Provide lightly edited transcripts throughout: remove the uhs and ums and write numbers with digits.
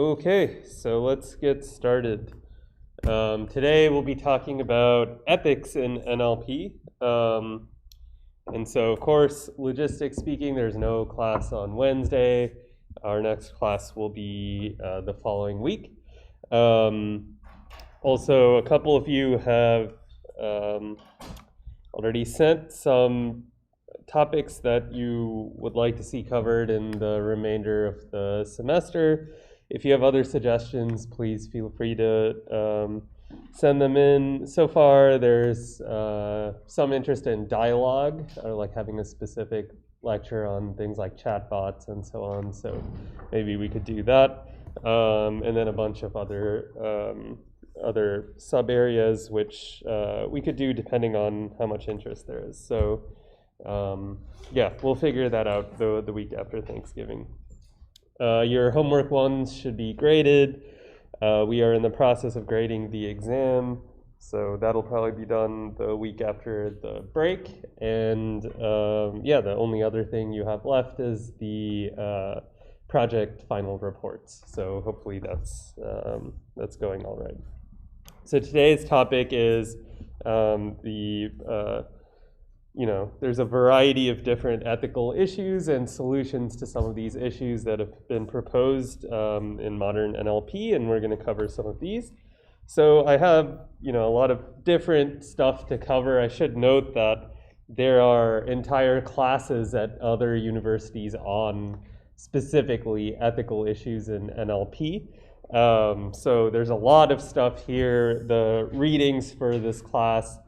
Okay, so let's get started. Today we'll be talking about ethics in NLP. And so, of course, logistics speaking, there's no class on Wednesday. Our next class will be the following week. Also, a couple of you have already sent some topics that you would like to see covered in the remainder of the semester. If you have other suggestions, please feel free to send them in. So far, there's some interest in dialogue, or like having a specific lecture on things like chatbots and so on. So maybe we could do that. And then a bunch of other sub areas, which we could do depending on how much interest there is. So yeah, we'll figure that out the week after Thanksgiving. Your homework ones should be graded. We are in the process of grading the exam, so that'll probably be done the week after the break. And yeah, the only other thing you have left is the project final reports. So hopefully that's going all right. So today's topic is there's a variety of different ethical issues and solutions to some of these issues that have been proposed in modern NLP, and we're going to cover some of these. So I have, a lot of different stuff to cover. I should note that there are entire classes at other universities on specifically ethical issues in NLP. So there's a lot of stuff here. The readings for this class,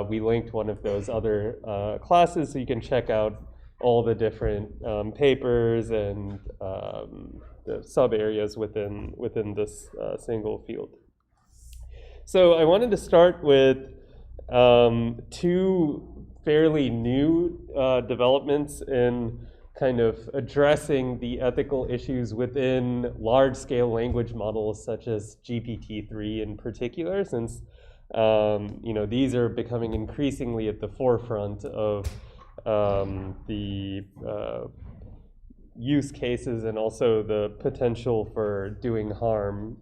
we linked one of those other classes, so you can check out all the different papers and the sub areas within this single field. So I wanted to start with two fairly new developments in kind of addressing the ethical issues within large-scale language models such as GPT-3 in particular, since these are becoming increasingly at the forefront of the use cases and also the potential for doing harm.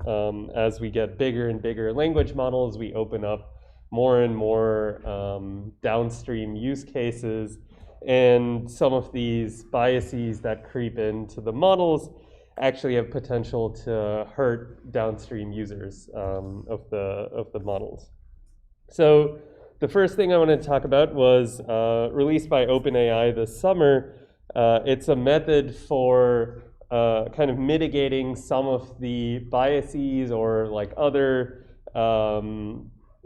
As we get bigger and bigger language models, we open up more and more downstream use cases, and some of these biases that creep into the models actually have potential to hurt downstream users of the models. So the first thing I wanted to talk about was released by OpenAI this summer. It's a method for kind of mitigating some of the biases or like other,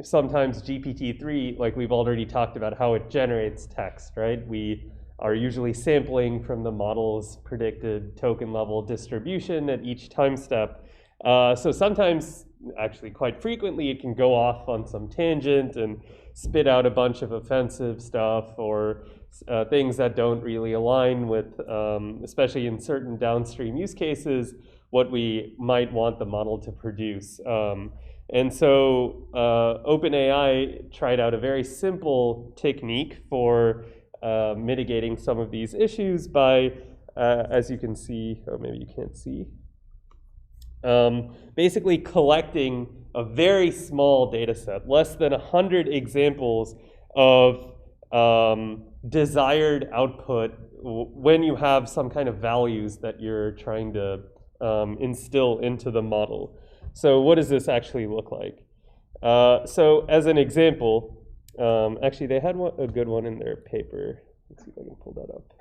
sometimes GPT-3, like we've already talked about how it generates text, right? We are usually sampling from the model's predicted token level distribution at each time step. So sometimes, actually quite frequently, it can go off on some tangent and spit out a bunch of offensive stuff or things that don't really align with, especially in certain downstream use cases, what we might want the model to produce. And so OpenAI tried out a very simple technique for mitigating some of these issues by, as you can see, oh, maybe you can't see, basically collecting a very small data set, less than 100 examples of desired output when you have some kind of values that you're trying to instill into the model. So what does this actually look like? So as an example, actually they had a good one in their paper. Let's see if I can pull that up.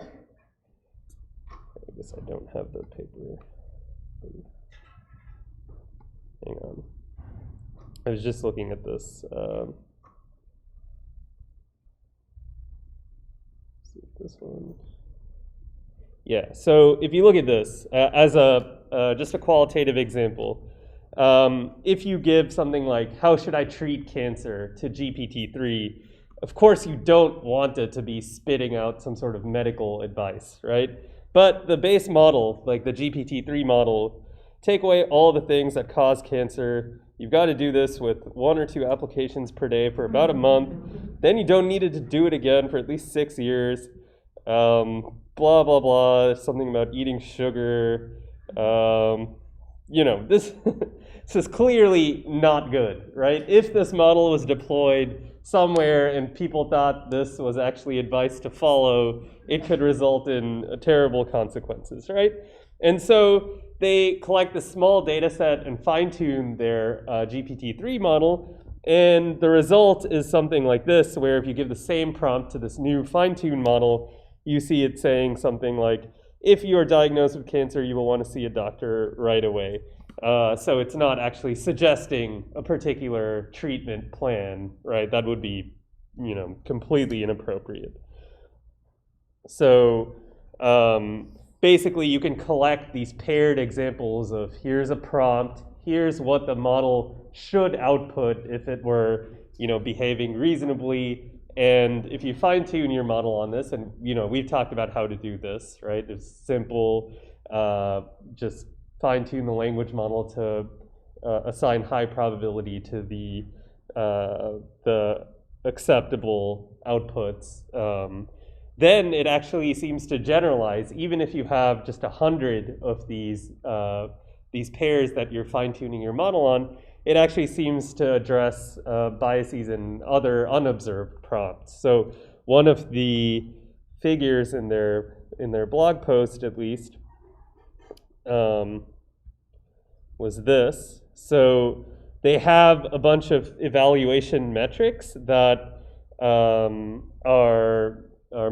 I guess I don't have the paper. Hang on. I was just looking at this. See if this one. Yeah, so if you look at this as just a qualitative example, if you give something like, how should I treat cancer to GPT-3, of course you don't want it to be spitting out some sort of medical advice, right? But the base model, like the GPT-3 model, take away all the things that cause cancer. You've got to do this with 1 or 2 applications per day for about a month. Then you don't need to do it again for at least 6 years. Blah, blah, blah, something about eating sugar. you know, this, this is clearly not good, right? If this model was deployed somewhere and people thought this was actually advice to follow, it could result in terrible consequences, right? And so they collect this small data set and fine-tune their GPT-3 model, and the result is something like this, where if you give the same prompt to this new fine-tuned model, you see it saying something like, if you are diagnosed with cancer, you will want to see a doctor right away. So it's not actually suggesting a particular treatment plan, right? That would be, you know, completely inappropriate. So basically, you can collect these paired examples of here's a prompt, here's what the model should output if it were, you know, behaving reasonably. And if you fine tune your model on this, and you know, we've talked about how to do this, right? It's simple, just fine tune the language model to assign high probability to the acceptable outputs. Then it actually seems to generalize, even if you have just 100 of these pairs that you're fine tuning your model on, it actually seems to address biases in other unobserved prompts. So one of the figures in their blog post, at least, was this. So they have a bunch of evaluation metrics that are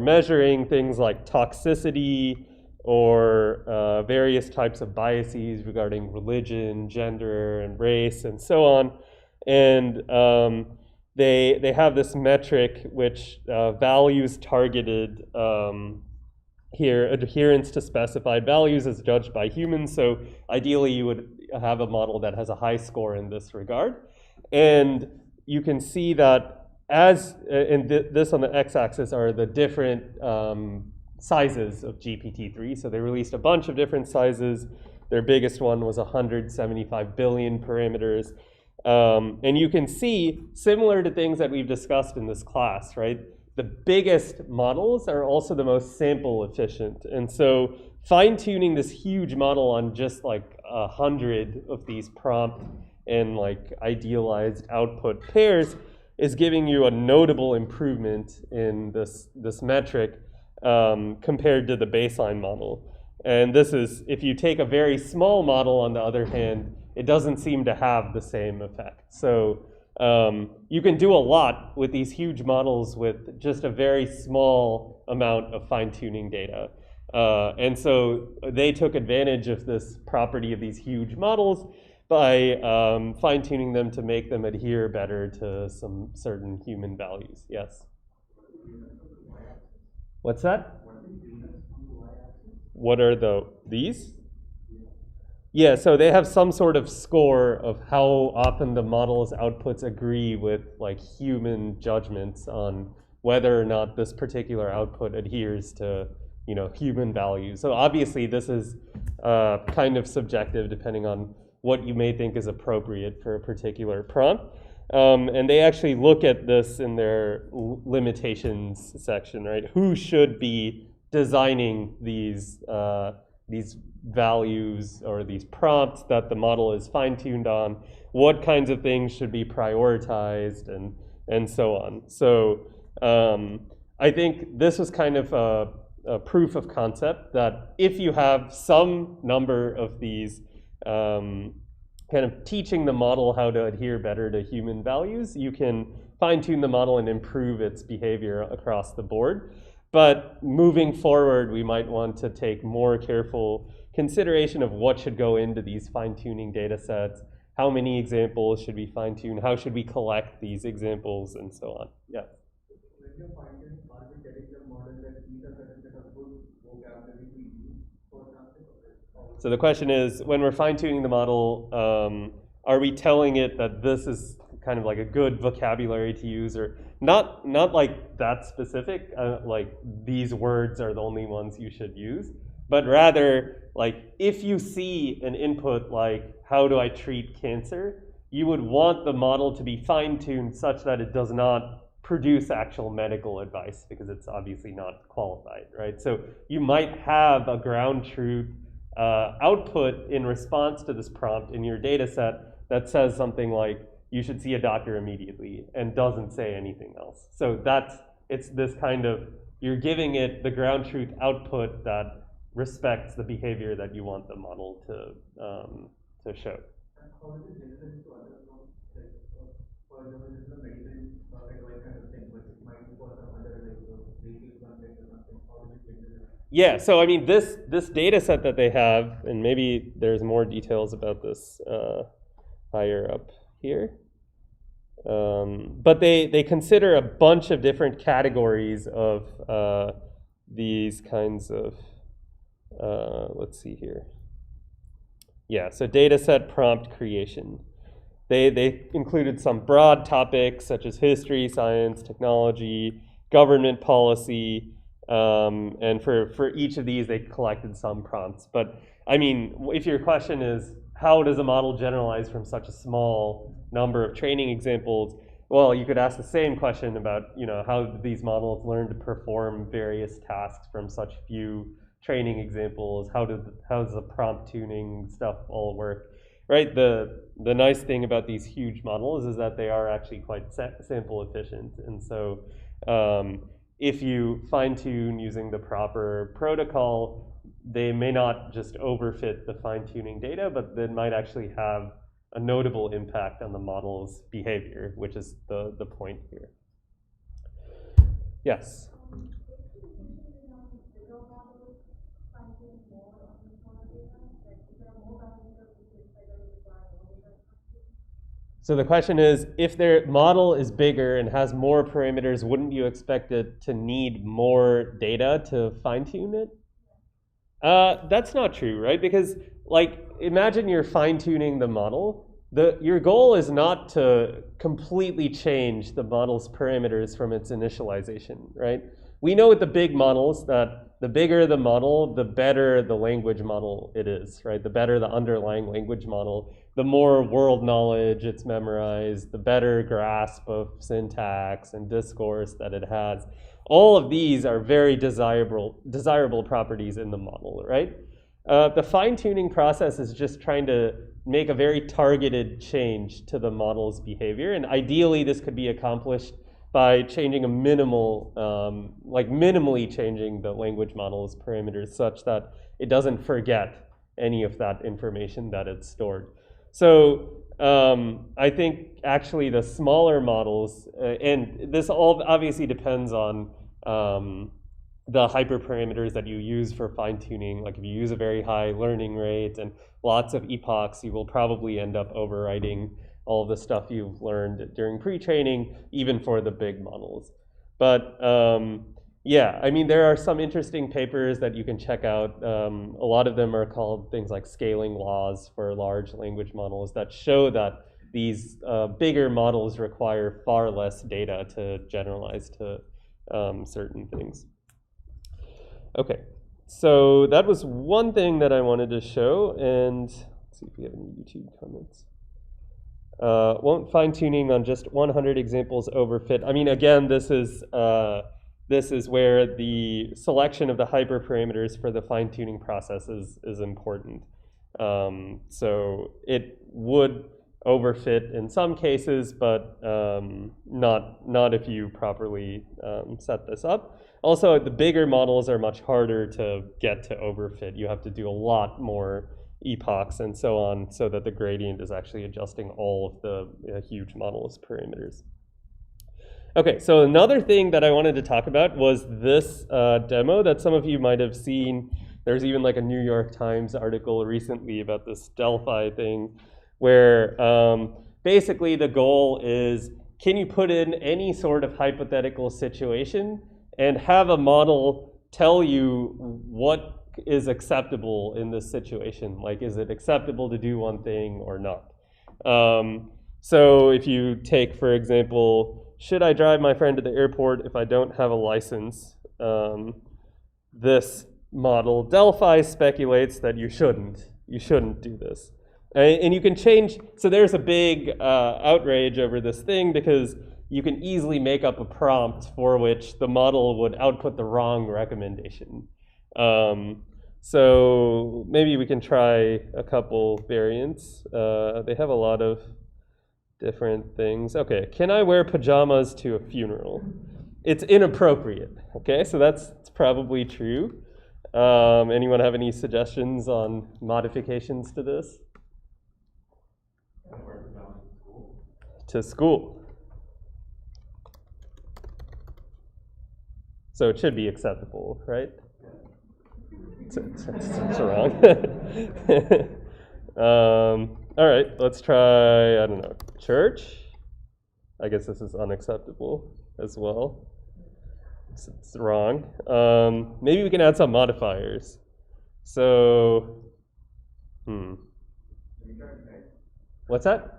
measuring things like toxicity, or various types of biases regarding religion, gender, and race, and so on. And they have this metric which values targeted here, adherence to specified values is judged by humans. So ideally, you would have a model that has a high score in this regard. And you can see that this on the x-axis are the different sizes of GPT-3. So they released a bunch of different sizes. Their biggest one was 175 billion parameters. And you can see, similar to things that we've discussed in this class, right? The biggest models are also the most sample efficient. And so fine-tuning this huge model on just like 100 of these prompt and like idealized output pairs is giving you a notable improvement in this metric compared to the baseline model. And this is, if you take a very small model, on the other hand, it doesn't seem to have the same effect. So you can do a lot with these huge models with just a very small amount of fine-tuning data. And so they took advantage of this property of these huge models by fine-tuning them to make them adhere better to some certain human values. Yes? What's that? What are these? Yeah, so they have some sort of score of how often the model's outputs agree with like human judgments on whether or not this particular output adheres to, you know, human values. So obviously this is kind of subjective depending on what you may think is appropriate for a particular prompt. And they actually look at this in their limitations section, right? Who should be designing these values or these prompts that the model is fine-tuned on? What kinds of things should be prioritized, and so on. So I think this was kind of a proof of concept that if you have some number of these kind of teaching the model how to adhere better to human values, you can fine-tune the model and improve its behavior across the board. But moving forward, we might want to take more careful consideration of what should go into these fine-tuning data sets, how many examples should we fine-tune, how should we collect these examples, and so on. Yeah. When you're fine-tuning, are we telling the model that these are certain set of good vocabulary to use, for example? So the question is, when we're fine-tuning the model, are we telling it that this is kind of like a good vocabulary to use, or not like that specific, like these words are the only ones you should use, but rather like if you see an input like how do I treat cancer, you would want the model to be fine-tuned such that it does not produce actual medical advice because it's obviously not qualified, right? So you might have a ground truth output in response to this prompt in your data set that says something like, you should see a doctor immediately, and doesn't say anything else. So it's this kind of, you're giving it the ground truth output that respects the behavior that you want the model to show. And how is it generalized to other prompts? Like, for example, this is a medical advice kind of thing, but it might be for some other, like, retail content or something. How is it generalized? Yeah, so I mean, this data set that they have, and maybe there's more details about this higher up here. But they consider a bunch of different categories of these kinds of, let's see here. Yeah, so data set prompt creation. They included some broad topics such as history, science, technology, government policy, and for each of these they collected some prompts. But I mean, if your question is, how does a model generalize from such a small number of training examples? Well, you could ask the same question about, how do these models learn to perform various tasks from such few training examples? How does the prompt tuning stuff all work? Right? The nice thing about these huge models is that they are actually quite sample efficient. And so if you fine tune using the proper protocol, they may not just overfit the fine-tuning data, but they might actually have a notable impact on the model's behavior, which is the point here. Yes? So the question is, if their model is bigger and has more parameters, wouldn't you expect it to need more data to fine-tune it? That's not true, right? Because, like, imagine you're fine-tuning the model. Your goal is not to completely change the model's parameters from its initialization, right? We know with the big models that the bigger the model, the better the language model it is, right? The better the underlying language model, the more world knowledge it's memorized, the better grasp of syntax and discourse that it has. All of these are very desirable properties in the model, right? The fine-tuning process is just trying to make a very targeted change to the model's behavior, and ideally this could be accomplished by changing a minimal, minimally changing the language model's parameters such that it doesn't forget any of that information that it's stored. So I think actually the smaller models, and this all obviously depends on the hyperparameters that you use for fine-tuning. Like if you use a very high learning rate and lots of epochs, you will probably end up overwriting all of the stuff you've learned during pre-training, even for the big models. But yeah, I mean, there are some interesting papers that you can check out. A lot of them are called things like scaling laws for large language models that show that these bigger models require far less data to generalize to certain things. Okay, so that was one thing that I wanted to show, and let's see if we have any YouTube comments. Won't fine-tuning on just 100 examples overfit? I mean, again, this is where the selection of the hyperparameters for the fine-tuning process is important. So it would overfit in some cases, but not if you properly set this up. Also, the bigger models are much harder to get to overfit. You have to do a lot more epochs and so on so that the gradient is actually adjusting all of the huge model's parameters. Okay, so another thing that I wanted to talk about was this demo that some of you might have seen. There's even like a New York Times article recently about this Delphi thing where basically the goal is, can you put in any sort of hypothetical situation and have a model tell you what is acceptable in this situation? Like, is it acceptable to do one thing or not? So if you take, for example, should I drive my friend to the airport if I don't have a license? This model, Delphi, speculates that you shouldn't do this. And you can change, so there's a big outrage over this thing because you can easily make up a prompt for which the model would output the wrong recommendation. So maybe we can try a couple variants. They have a lot of different things. Okay, can I wear pajamas to a funeral? It's inappropriate. Okay, so that's probably true. Anyone have any suggestions on modifications to this? To school. So it should be acceptable, right? It's wrong. All right, let's try, I don't know, church. I guess this is unacceptable as well. It's wrong. Maybe we can add some modifiers. So, what's that?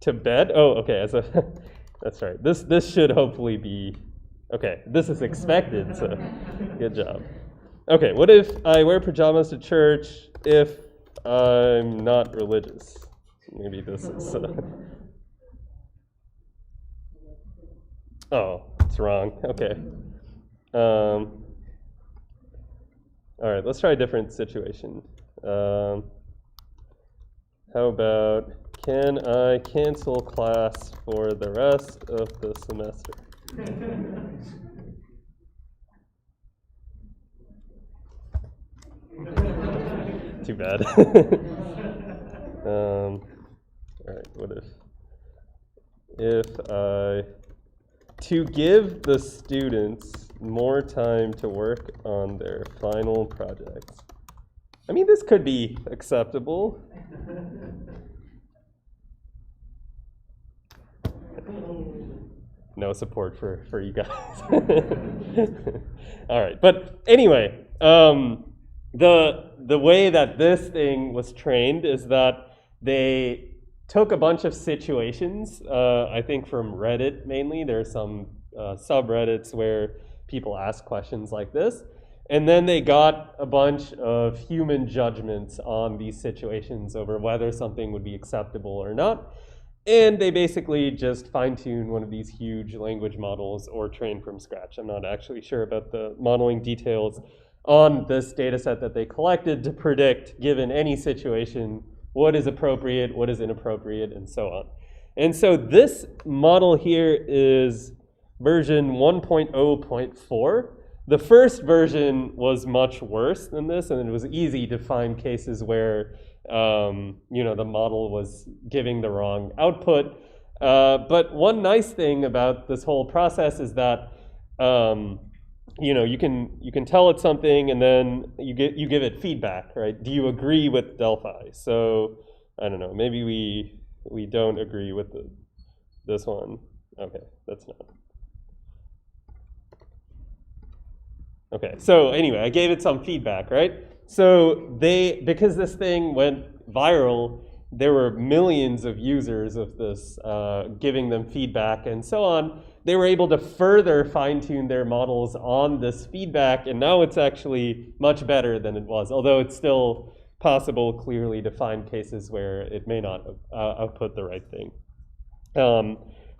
To bed? Oh, okay. That's right. This should hopefully be okay. This is expected. So, good job. Okay. What if I wear pajamas to church if I'm not religious? Maybe this is. Oh, it's wrong. Okay. All right. Let's try a different situation. How about, can I cancel class for the rest of the semester? Too bad. All right, what if I, to give the students more time to work on their final projects. I mean, this could be acceptable. No support for you guys. All right, but anyway, the way that this thing was trained is that they took a bunch of situations, I think from Reddit mainly. There are some subreddits where people ask questions like this. And then they got a bunch of human judgments on these situations over whether something would be acceptable or not. And they basically just fine-tune one of these huge language models or train from scratch. I'm not actually sure about the modeling details on this data set that they collected to predict, given any situation, what is appropriate, what is inappropriate, and so on. And so this model here is version 1.0.4. The first version was much worse than this, and it was easy to find cases where the model was giving the wrong output. But one nice thing about this whole process is that you can tell it something, and then you give it feedback, right? Do you agree with Delphi? So I don't know. Maybe we don't agree with this one. Okay, that's not. Okay, so anyway, I gave it some feedback, right? So because this thing went viral, there were millions of users of this giving them feedback and so on. They were able to further fine-tune their models on this feedback, and now it's actually much better than it was, although it's still possible clearly to find cases where it may not output the right thing.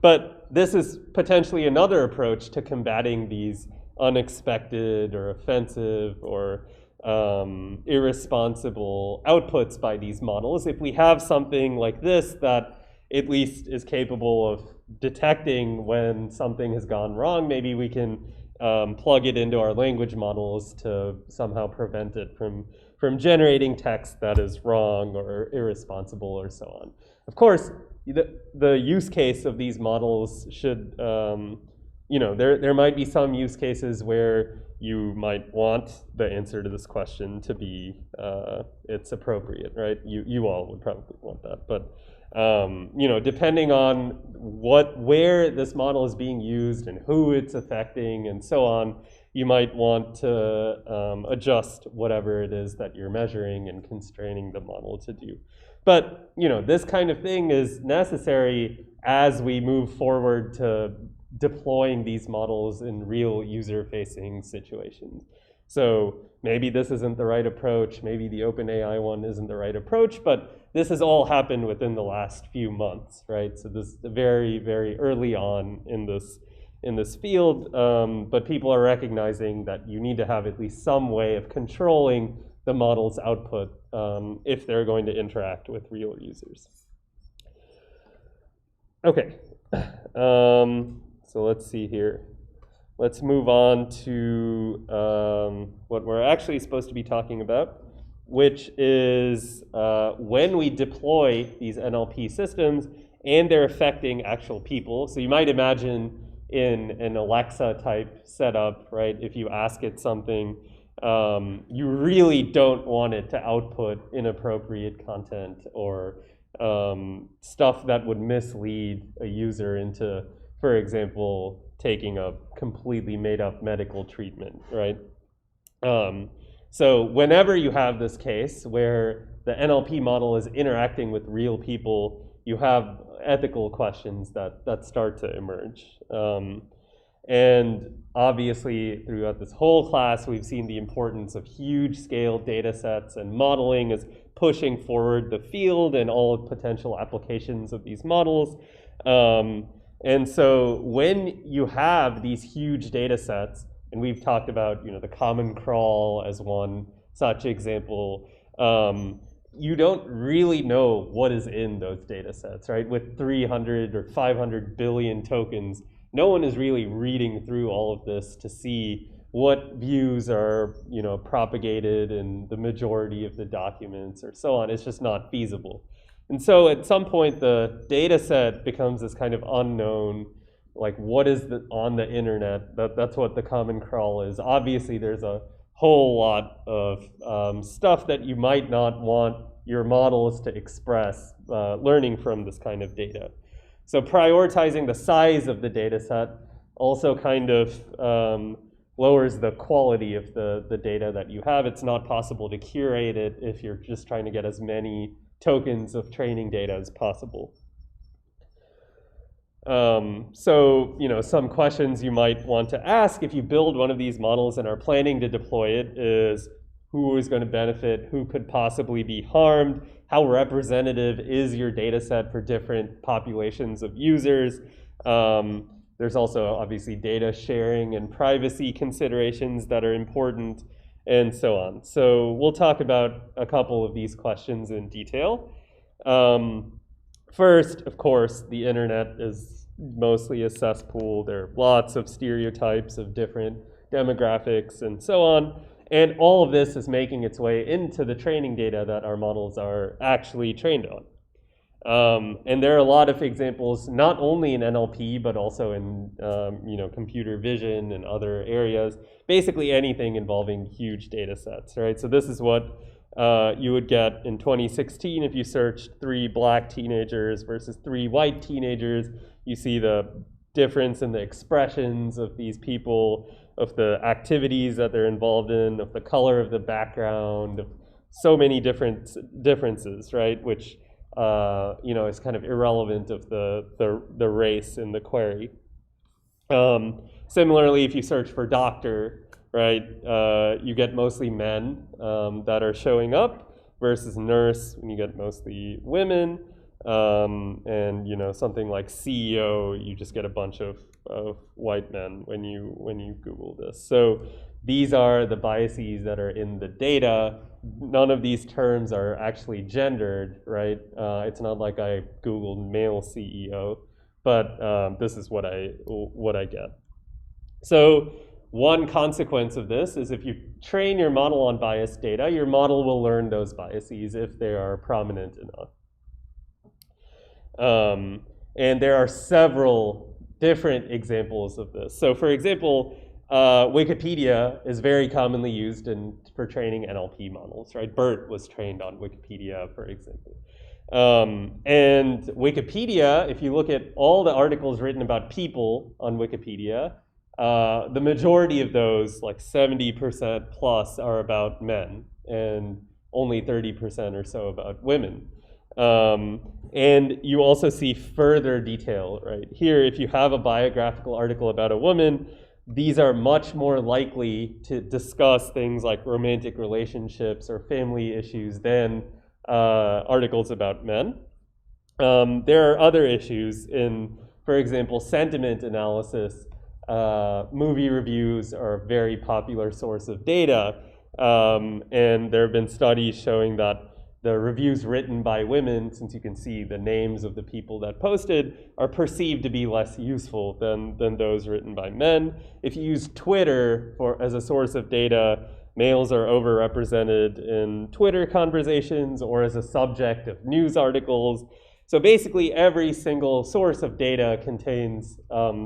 But this is potentially another approach to combating these unexpected or offensive or irresponsible outputs by these models. If we have something like this that at least is capable of detecting when something has gone wrong, maybe we can plug it into our language models to somehow prevent it from generating text that is wrong or irresponsible or so on. Of course, the use case of these models should, there might be some use cases where you might want the answer to this question to be it's appropriate, right? You all would probably want that, but depending on where this model is being used and who it's affecting and so on, you might want to adjust whatever it is that you're measuring and constraining the model to do. But this kind of thing is necessary as we move forward to deploying these models in real user-facing situations. So maybe this isn't the right approach, maybe the OpenAI one isn't the right approach, but this has all happened within the last few months, right? So this is very, very early on in this in this field, but people are recognizing that you need to have at least some way of controlling the model's output if they're going to interact with real users. Okay, so let's see here. Let's move on to what we're actually supposed to be talking about, which is when we deploy these NLP systems and they're affecting actual people. So you might imagine in an Alexa type setup, right? If you ask it something, you really don't want it to output inappropriate content or stuff that would mislead a user into, for example, taking a completely made up medical treatment, right? So whenever you have this case where the NLP model is interacting with real people, you have ethical questions that start to emerge. And obviously, throughout this whole class, we've seen the importance of huge scale data sets, and modeling is pushing forward the field and all potential applications of these models. And so when you have these huge data sets, and we've talked about the common crawl as one such example, you don't really know what is in those data sets, right? With 300 or 500 billion tokens, no one is really reading through all of this to see what views are propagated in the majority of the documents or so on. It's just not feasible. And so at some point, the data set becomes this kind of unknown, like what is on the internet? That's what the common crawl is. Obviously, there's a whole lot of stuff that you might not want your models to express learning from this kind of data. So prioritizing the size of the data set also kind of lowers the quality of the data that you have. It's not possible to curate it if you're just trying to get as many tokens of training data as possible. So, some questions you might want to ask if you build one of these models and are planning to deploy it is, who is going to benefit? Who could possibly be harmed? How representative is your data set for different populations of users? There's also obviously data sharing and privacy considerations that are important, and so on. So we'll talk about a couple of these questions in detail. First, of course, the internet is mostly a cesspool. There are lots of stereotypes of different demographics and so on. And all of this is making its way into the training data that our models are actually trained on. And there are a lot of examples, not only in NLP, but also in computer vision and other areas, basically anything involving huge data sets, right? So this is what you would get in 2016 if you searched 3 black teenagers versus 3 white teenagers. You see the difference in the expressions of these people, of the activities that they're involved in, of the color of the background, of so many differences, right? Which is kind of irrelevant of the race in the query. Similarly, if you search for doctor, right, you get mostly men that are showing up versus nurse, and you get mostly women. And something like CEO, you just get a bunch of white men when you Google this. So these are the biases that are in the data. None of these terms are actually gendered, right? It's not like I Googled male CEO, but this is what I get. So one consequence of this is if you train your model on biased data, your model will learn those biases if they are prominent enough. And there are several different examples of this. So for example, Wikipedia is very commonly used for training NLP models, right? BERT was trained on Wikipedia, for example. And Wikipedia, if you look at all the articles written about people on Wikipedia, the majority of those, like 70% plus, are about men, and only 30% or so about women. And you also see further detail, right? Here, if you have a biographical article about a woman, these are much more likely to discuss things like romantic relationships or family issues than articles about men. There are other issues in, for example, sentiment analysis. movie reviews are a very popular source of data. And there have been studies showing that the reviews written by women, since you can see the names of the people that posted, are perceived to be less useful than those written by men. If you use Twitter as a source of data, males are overrepresented in Twitter conversations or as a subject of news articles. So basically every single source of data contains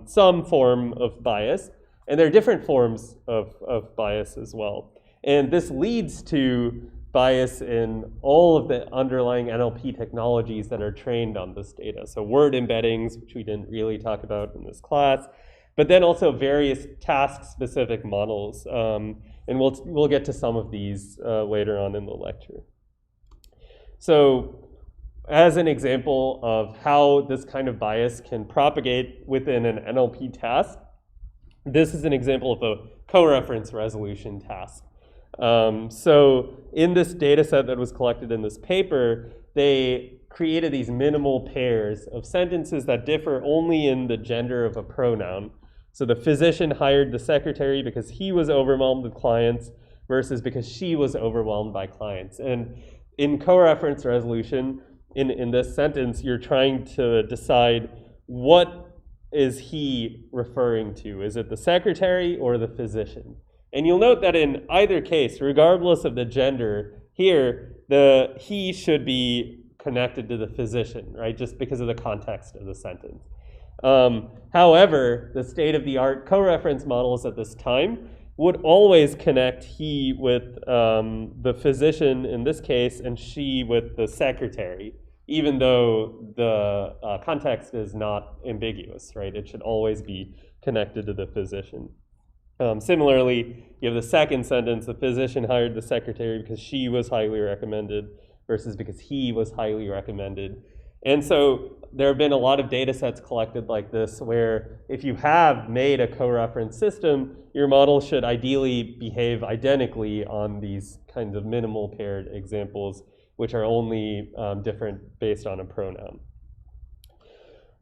some form of bias, and there are different forms of bias as well. And this leads to bias in all of the underlying NLP technologies that are trained on this data. So word embeddings, which we didn't really talk about in this class, but then also various task-specific models. And we'll get to some of these later on in the lecture. So as an example of how this kind of bias can propagate within an NLP task, this is an example of a co-reference resolution task. So in this data set that was collected in this paper, they created these minimal pairs of sentences that differ only in the gender of a pronoun. So the physician hired the secretary because he was overwhelmed with clients versus because she was overwhelmed by clients. And in co-reference resolution, in this sentence, you're trying to decide what is he referring to. Is it the secretary or the physician? And you'll note that in either case, regardless of the gender, here, the he should be connected to the physician, right? Just because of the context of the sentence. However, the state-of-the-art co-reference models at this time would always connect he with the physician in this case and she with the secretary, even though the context is not ambiguous, right? It should always be connected to the physician. Similarly, you have the second sentence, the physician hired the secretary because she was highly recommended versus because he was highly recommended. And so there have been a lot of data sets collected like this where if you have made a co-reference system, your model should ideally behave identically on these kinds of minimal paired examples, which are only different based on a pronoun.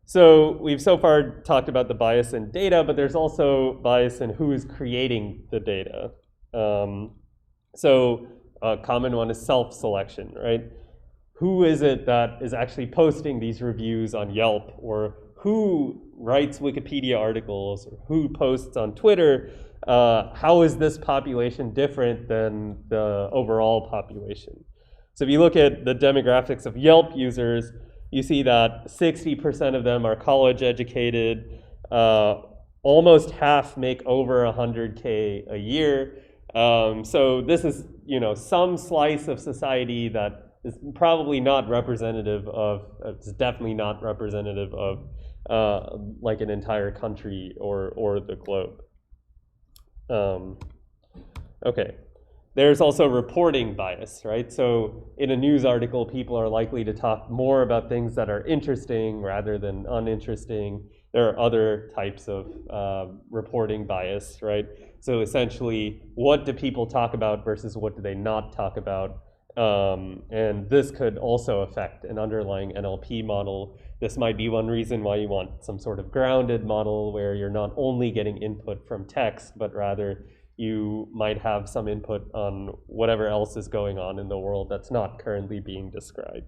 So we've so far talked about the bias in data, but there's also bias in who is creating the data. So a common one is self-selection, right? Who is it that is actually posting these reviews on Yelp, or who writes Wikipedia articles, or who posts on Twitter? How is this population different than the overall population? So if you look at the demographics of Yelp users, you see that 60% of them are college educated, almost half make over 100K a year. So this is, some slice of society that is probably not representative of, it's definitely not representative of like an entire country or the globe. Okay. There's also reporting bias, right? So in a news article, people are likely to talk more about things that are interesting rather than uninteresting. There are other types of reporting bias, right? So essentially, what do people talk about versus what do they not talk about? And this could also affect an underlying NLP model. This might be one reason why you want some sort of grounded model where you're not only getting input from text, but rather you might have some input on whatever else is going on in the world that's not currently being described.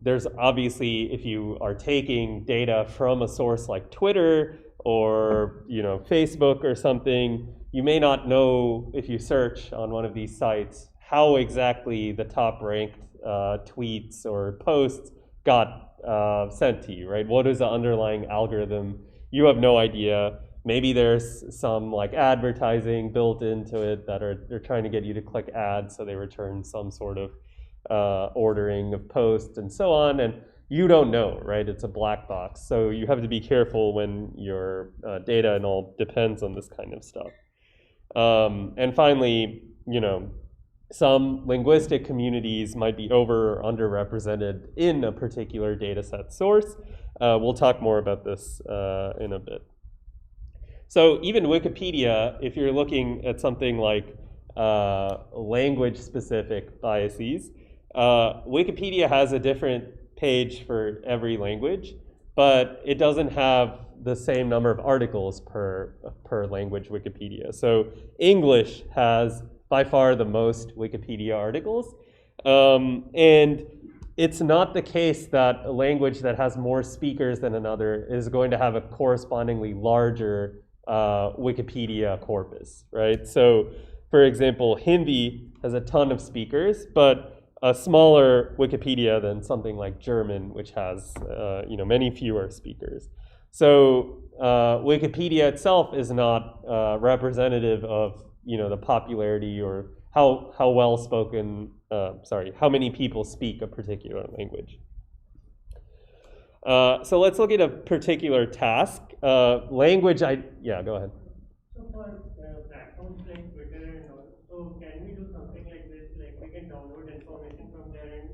There's obviously, if you are taking data from a source like Twitter or Facebook or something, you may not know, if you search on one of these sites, how exactly the top ranked tweets or posts got sent to you, right? What is the underlying algorithm? You have no idea. Maybe there's some like advertising built into it that they're trying to get you to click ads, so they return some sort of ordering of posts and so on, and you don't know, right? It's a black box. So you have to be careful when your data and all depends on this kind of stuff. And finally, some linguistic communities might be over or underrepresented in a particular data set source. We'll talk more about this in a bit. So even Wikipedia, if you're looking at something like language-specific biases, Wikipedia has a different page for every language, but it doesn't have the same number of articles per language Wikipedia. So English has by far the most Wikipedia articles. And it's not the case that a language that has more speakers than another is going to have a correspondingly larger Wikipedia corpus, right? So, for example, Hindi has a ton of speakers, but a smaller Wikipedia than something like German, which has many fewer speakers. So Wikipedia itself is not representative of the popularity or how well spoken, how many people speak a particular language. So let's look at a particular task. Language, yeah, go ahead. So for platforms like Twitter and all, so can we do something like this? Like we can download information from there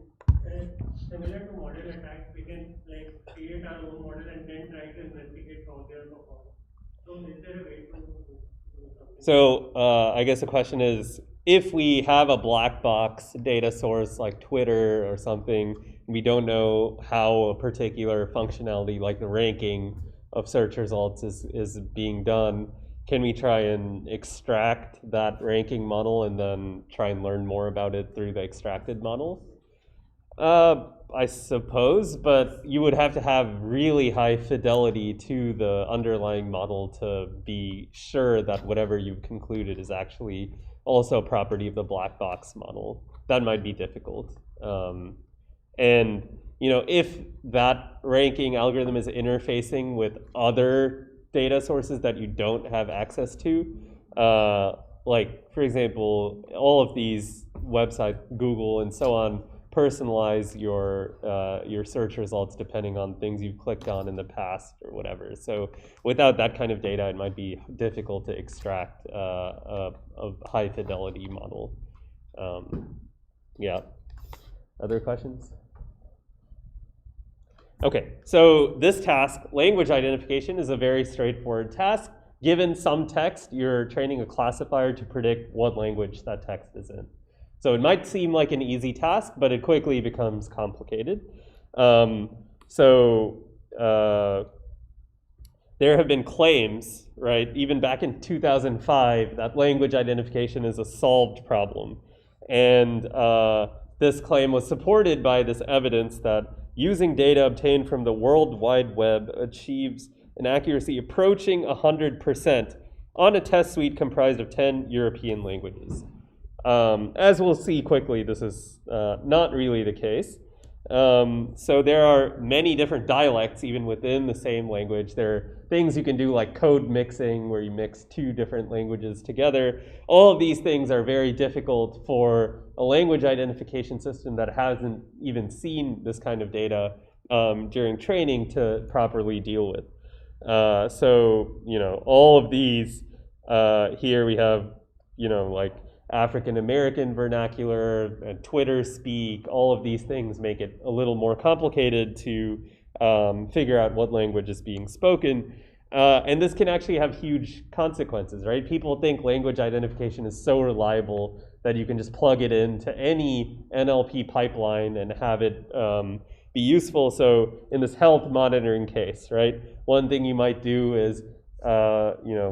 and similar to model attacks, we can like create our own model and then try to investigate how they are performing. So is there a way to do something? So I guess the question is, if we have a black box data source like Twitter or something, we don't know how a particular functionality like the ranking of search results is being done, can we try and extract that ranking model and then try and learn more about it through the extracted model? I suppose, but you would have to have really high fidelity to the underlying model to be sure that whatever you've concluded is actually also a property of the black box model. That might be difficult. And if that ranking algorithm is interfacing with other data sources that you don't have access to, like for example, all of these websites, Google and so on, personalize your search results depending on things you've clicked on in the past or whatever. So without that kind of data, it might be difficult to extract a high fidelity model. Yeah. Other questions? Okay, so this task, language identification, is a very straightforward task. Given some text, you're training a classifier to predict what language that text is in. So it might seem like an easy task, but it quickly becomes complicated. There have been claims, right, even back in 2005, that language identification is a solved problem. And this claim was supported by this evidence that using data obtained from the World Wide Web achieves an accuracy approaching 100% on a test suite comprised of 10 European languages. As we'll see quickly, this is not really the case. So there are many different dialects even within the same language. There are things you can do like code mixing, where you mix two different languages together. All of these things are very difficult for a language identification system that hasn't even seen this kind of data during training to properly deal with. All of these, here we have, like African American vernacular and Twitter speak. All of these things make it a little more complicated to figure out what language is being spoken. And this can actually have huge consequences, right? People think language identification is so reliable that you can just plug it into any NLP pipeline and have it be useful. So in this health monitoring case, right, one thing you might do is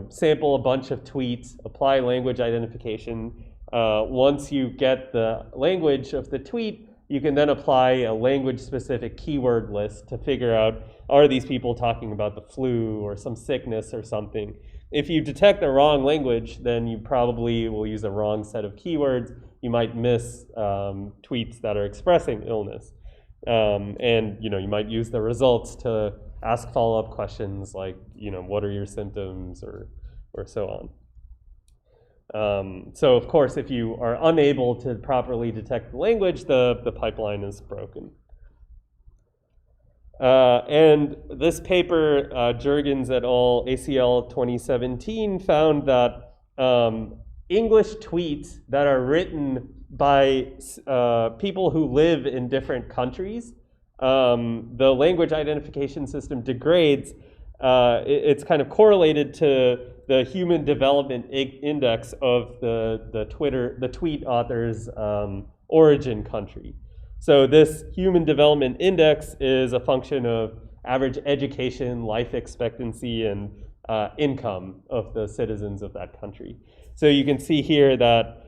sample a bunch of tweets, apply language identification. Once you get the language of the tweet, you can then apply a language-specific keyword list to figure out, are these people talking about the flu or some sickness or something? If you detect the wrong language, then you probably will use a wrong set of keywords. You might miss tweets that are expressing illness. And you might use the results to ask follow-up questions like, what are your symptoms or so on. So of course, if you are unable to properly detect the language, the pipeline is broken. And this paper, Jurgens et al., ACL 2017, found that English tweets that are written by people who live in different countries, the language identification system degrades. It's kind of correlated to the human development index of the tweet author's origin country. So this human development index is a function of average education, life expectancy, and income of the citizens of that country. So you can see here that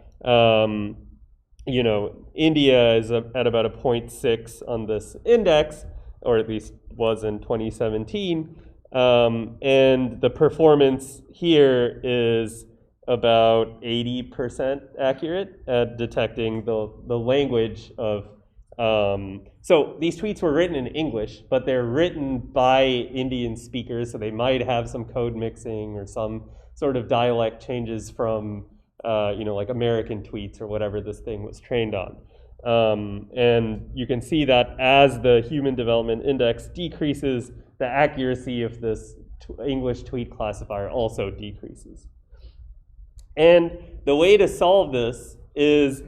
India is at about a 0.6 on this index, or at least was in 2017. And the performance here is about 80% accurate at detecting the language of, so these tweets were written in English, but they're written by Indian speakers, so they might have some code mixing or some sort of dialect changes from, like American tweets or whatever this thing was trained on. And you can see that as the Human Development Index decreases, the accuracy of this English tweet classifier also decreases. And the way to solve this is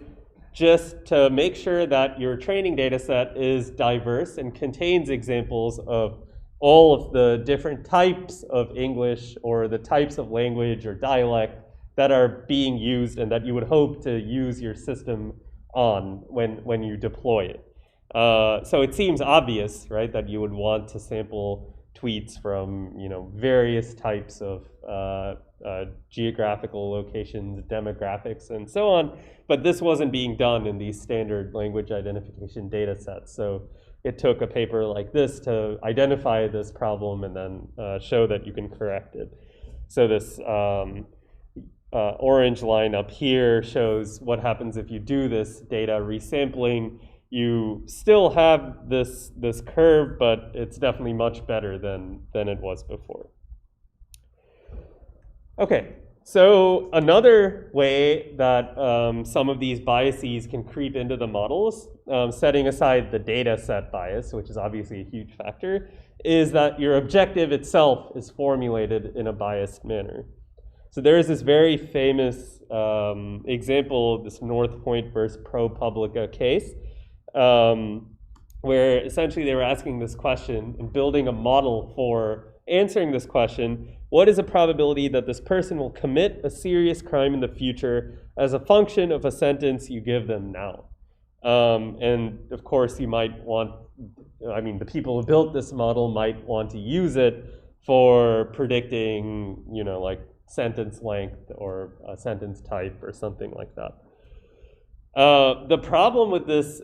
just to make sure that your training data set is diverse and contains examples of all of the different types of English or the types of language or dialect that are being used and that you would hope to use your system on when you deploy it. So it seems obvious, right, that you would want to sample tweets from various types of geographical locations, demographics, and so on. But this wasn't being done in these standard language identification data sets. So it took a paper like this to identify this problem and then show that you can correct it. So this orange line up here shows what happens if you do this data resampling. You still have this curve, but it's definitely much better than it was before. Okay, so another way that some of these biases can creep into the models, setting aside the data set bias, which is obviously a huge factor, is that your objective itself is formulated in a biased manner. So there is this very famous example, this North Point versus ProPublica case, where essentially they were asking this question and building a model for answering this question: what is the probability that this person will commit a serious crime in the future as a function of a sentence you give them now? And of course, you might want, the people who built this model might want to use it for predicting, like sentence length or a sentence type or something like that. The problem with this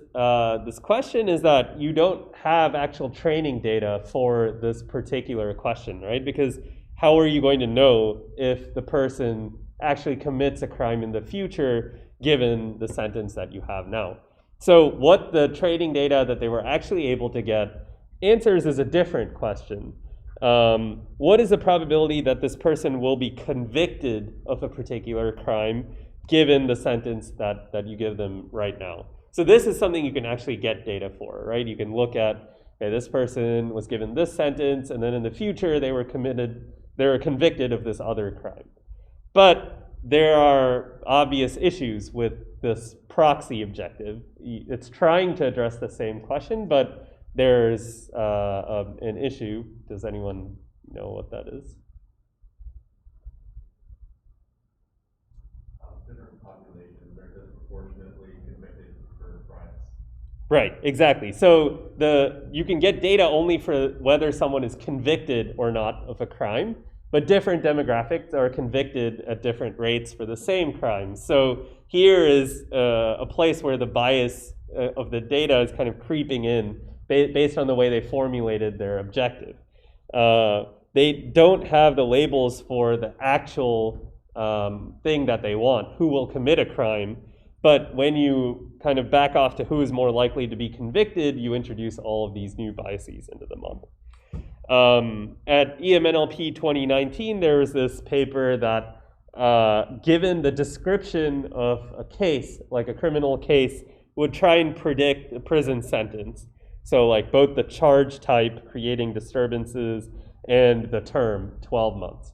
question is that you don't have actual training data for this particular question, right? Because how are you going to know if the person actually commits a crime in the future given the sentence that you have now? So what the training data that they were actually able to get answers is a different question. What is the probability that this person will be convicted of a particular crime given the sentence that you give them right now? So this is something you can actually get data for, right? You can look at, okay, this person was given this sentence, and then in the future they were convicted of this other crime. But there are obvious issues with this proxy objective. It's trying to address the same question, but there's an issue. Does anyone know what that is? Different populations are disproportionately convicted for crimes. Right, exactly. So you can get data only for whether someone is convicted or not of a crime, but different demographics are convicted at different rates for the same crime. So here is a place where the bias of the data is kind of creeping in based on the way they formulated their objective. They don't have the labels for the actual thing that they want, who will commit a crime, but when you kind of back off to who is more likely to be convicted, you introduce all of these new biases into the model. At EMNLP 2019, there was this paper that, given the description of a case, like a criminal case, would try and predict a prison sentence. So like both the charge type, creating disturbances, and the term, 12 months.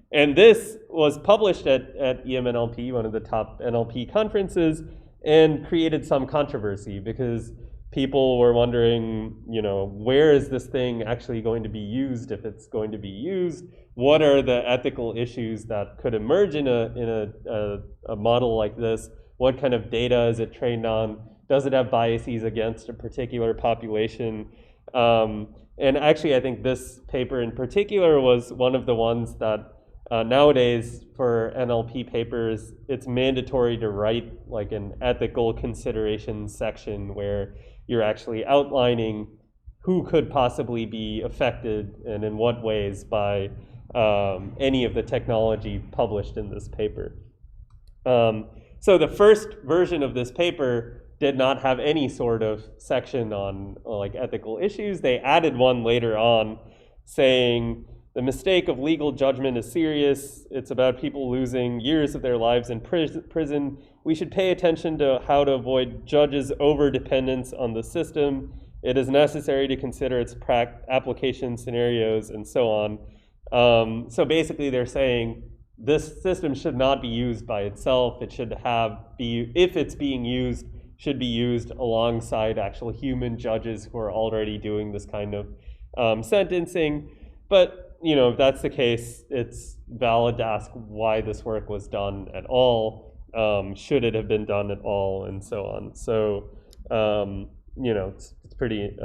And this was published at EMNLP, one of the top NLP conferences, and created some controversy because people were wondering, where is this thing actually going to be used if it's going to be used? What are the ethical issues that could emerge in a model like this? What kind of data is it trained on? Does it have biases against a particular population? And actually, I think this paper in particular was one of the ones that nowadays for NLP papers, it's mandatory to write like an ethical consideration section where you're actually outlining who could possibly be affected and in what ways by any of the technology published in this paper. So the first version of this paper did not have any sort of section on like ethical issues. They added one later on saying the mistake of legal judgment is serious. It's about people losing years of their lives in prison. We should pay attention to how to avoid judges' over-dependence on the system. It is necessary to consider its application scenarios and so on. So basically they're saying this system should not be used by itself. It should if it's being used, should be used alongside actual human judges who are already doing this kind of sentencing. But if that's the case, it's valid to ask why this work was done at all. Should it have been done at all, and so on. So it's pretty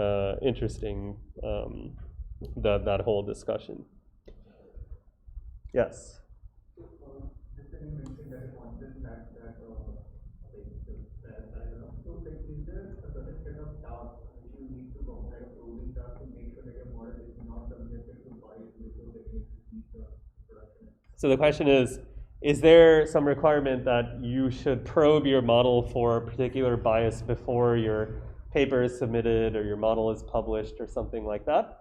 interesting, that whole discussion. Yes. Just when you mentioned that content that like so like is there a certain set of tasks which you need to comply coding tasks to make sure that your model is not subjected to bias before they can execute the production? So the question is there some requirement that you should probe your model for a particular bias before your paper is submitted or your model is published or something like that?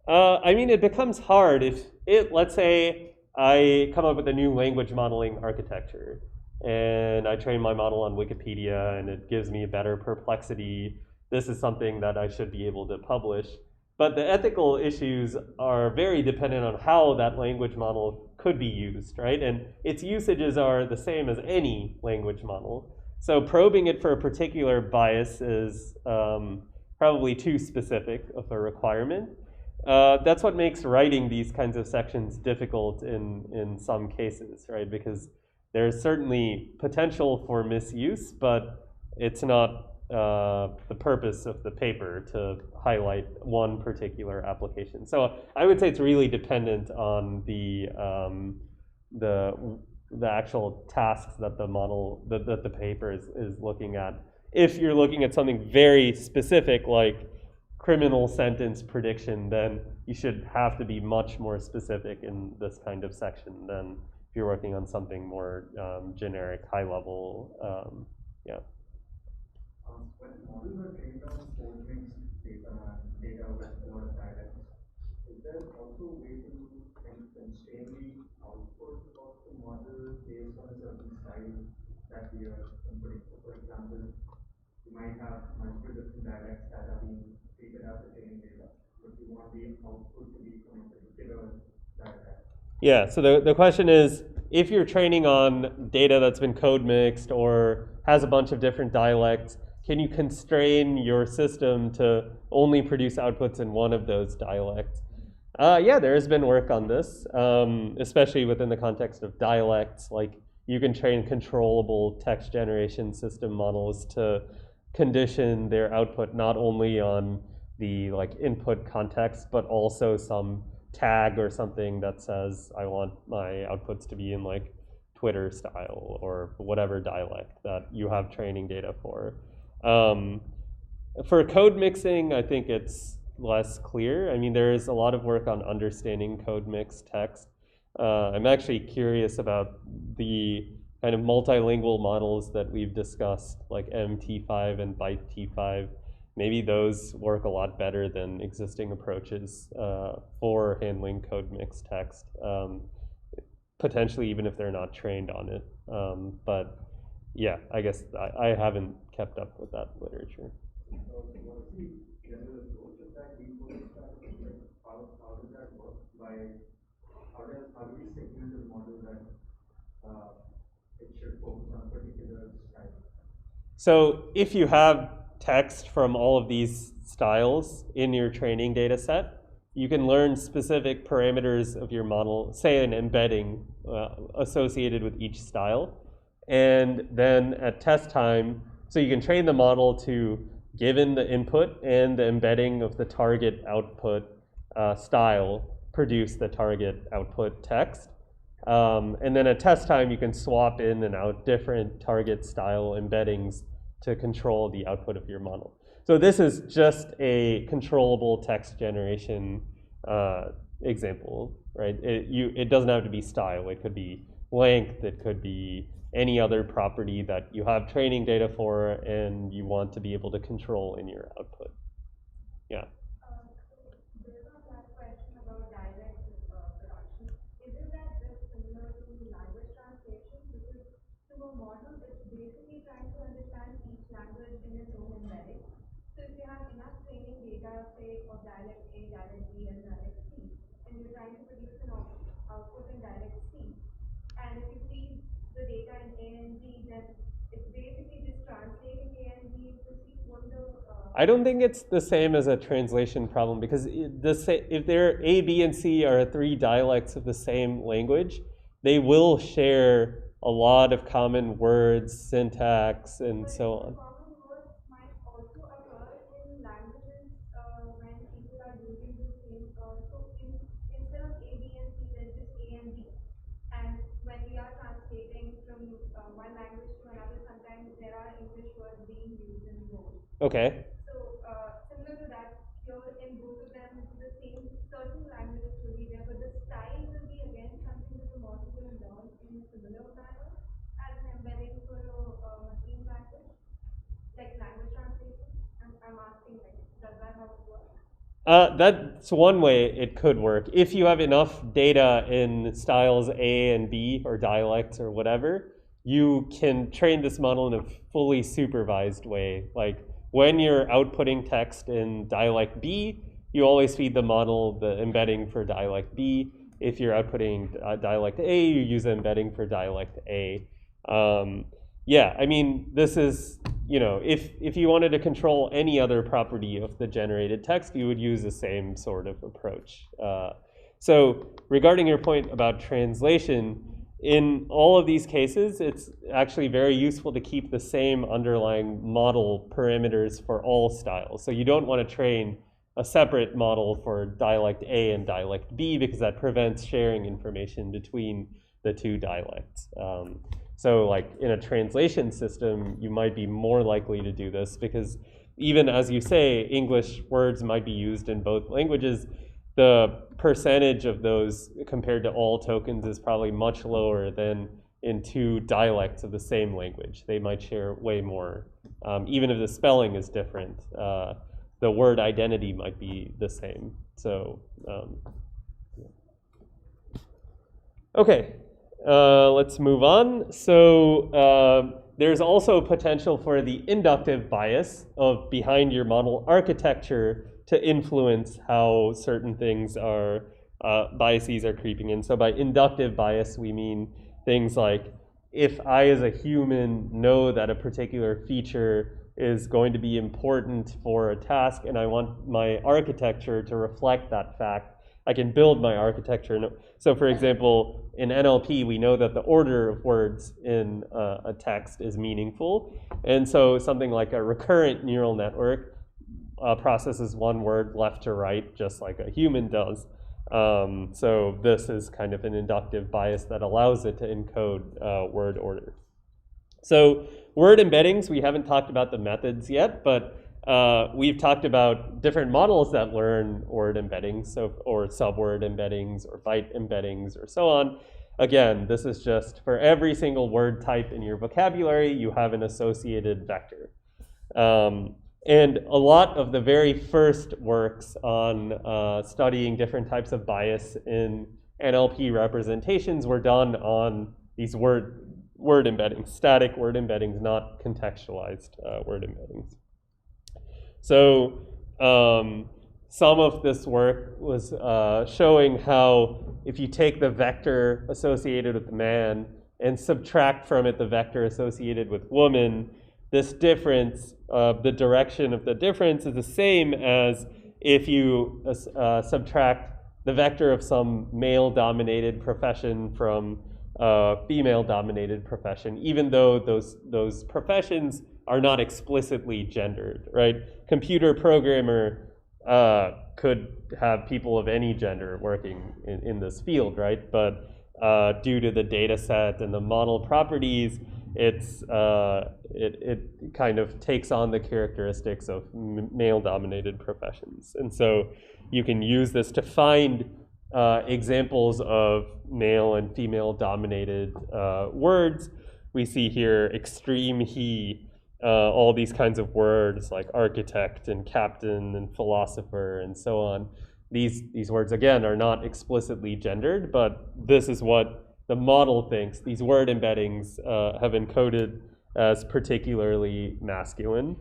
I mean, it becomes hard if let's say I come up with a new language modeling architecture and I train my model on Wikipedia and it gives me a better perplexity. This is something that I should be able to publish. But the ethical issues are very dependent on how that language model could be used, right? And its usages are the same as any language model. So probing it for a particular bias is probably too specific of a requirement. That's what makes writing these kinds of sections difficult in some cases, right? Because there's certainly potential for misuse, but it's not the purpose of the paper to highlight one particular application. So I would say it's really dependent on the actual tasks that the model, that the paper is looking at. If you're looking at something very specific like criminal sentence prediction, then you should have to be much more specific in this kind of section than if you're working on something more generic, high level, yeah. When models are trained on code mix data with a lot of dialects, is there also a way to constrain the output of the model based on a certain style that we are inputting? So for example, you might have multiple different dialects that are being treated as the training data, but you want the output to be from a particular dialect. Yeah, so the question is, if you're training on data that's been code mixed or has a bunch of different dialects, can you constrain your system to only produce outputs in one of those dialects? Yeah, there has been work on this, especially within the context of dialects. Like you can train controllable text generation system models to condition their output not only on the like input context, but also some tag or something that says I want my outputs to be in like Twitter style or whatever dialect that you have training data for. For code mixing, I think it's less clear. I mean, there is a lot of work on understanding code mix text. I'm actually curious about the kind of multilingual models that we've discussed, like MT5 and ByteT5. Maybe those work a lot better than existing approaches for handling code mix text, potentially even if they're not trained on it. But yeah, I guess I haven't kept up with that literature. So what's the general approach of that decoding strategy? Like how does that work? How do we signal to the model that it should focus on a particular style? So if you have text from all of these styles in your training data set, you can learn specific parameters of your model, say an embedding associated with each style. And then at test time, so you can train the model to, given the input and the embedding of the target output, style produce the target output text. And then at test time, you can swap in and out different target style embeddings to control the output of your model. So this is just a controllable text generation example, right? It doesn't have to be style. It could be length. It could be any other property that you have training data for and you want to be able to control in your output. Yeah. There's a last question about dialect production. Is it that it's similar to language translation? Because to a model, it's basically trying to understand each language in its own embedding. So if you have enough training data, say, of dialect A, dialect B, and dialect C, and you're trying to produce an output in dialect C, and if you feed the data in A and B, then it's basically just translating A and B into C. I don't think it's the same as a translation problem because if there A, B, and C are three dialects of the same language, they will share a lot of common words, syntax, and so on. Common words might also occur in languages when people are using the same. So instead of A, B, and C, there's just A and B. And when we are translating from one language to another, sometimes there are English words being used in both. Okay. Similar to that, here in both of them, the same certain languages will be there, but the style will be again something that the model will learn in a similar manner as an embedding for a machine language, like language translation. I'm asking, like, does that how it work? That's one way it could work. If you have enough data in styles A and B or dialects or whatever, you can train this model in a fully supervised way. Like when you're outputting text in dialect B, you always feed the model the embedding for dialect B. If you're outputting dialect A, you use the embedding for dialect A. Yeah, I mean, this is, if you wanted to control any other property of the generated text, you would use the same sort of approach. So regarding your point about translation, in all of these cases, it's actually very useful to keep the same underlying model parameters for all styles. So you don't want to train a separate model for dialect A and dialect B because that prevents sharing information between the two dialects. So like in a translation system, you might be more likely to do this because even as you say, English words might be used in both languages. The percentage of those compared to all tokens is probably much lower than in two dialects of the same language. They might share way more. Even if the spelling is different, the word identity might be the same. So, okay, let's move on. So there's also potential for the inductive bias of behind your model architecture to influence how certain things are, biases are creeping in. So by inductive bias, we mean things like if I as a human know that a particular feature is going to be important for a task and I want my architecture to reflect that fact, I can build my architecture. So for example, in NLP, we know that the order of words in a text is meaningful. And so something like a recurrent neural network processes one word left to right, just like a human does. So this is kind of an inductive bias that allows it to encode word order. So word embeddings, we haven't talked about the methods yet, but we've talked about different models that learn word embeddings, or subword embeddings, or byte embeddings, or so on. Again, this is just for every single word type in your vocabulary, you have an associated vector. And a lot of the very first works on studying different types of bias in NLP representations were done on these word embeddings, static word embeddings, not contextualized word embeddings. So some of this work was showing how if you take the vector associated with man and subtract from it the vector associated with woman, this difference, the direction of the difference is the same as if you subtract the vector of some male-dominated profession from a female-dominated profession, even though those professions are not explicitly gendered, right? Computer programmer could have people of any gender working in this field, right? But due to the data set and the model properties, it kind of takes on the characteristics of male-dominated professions. And so you can use this to find examples of male and female-dominated words. We see here extreme he, all these kinds of words like architect and captain and philosopher and so on. These words, again, are not explicitly gendered, but this is what the model thinks. These word embeddings have encoded as particularly masculine.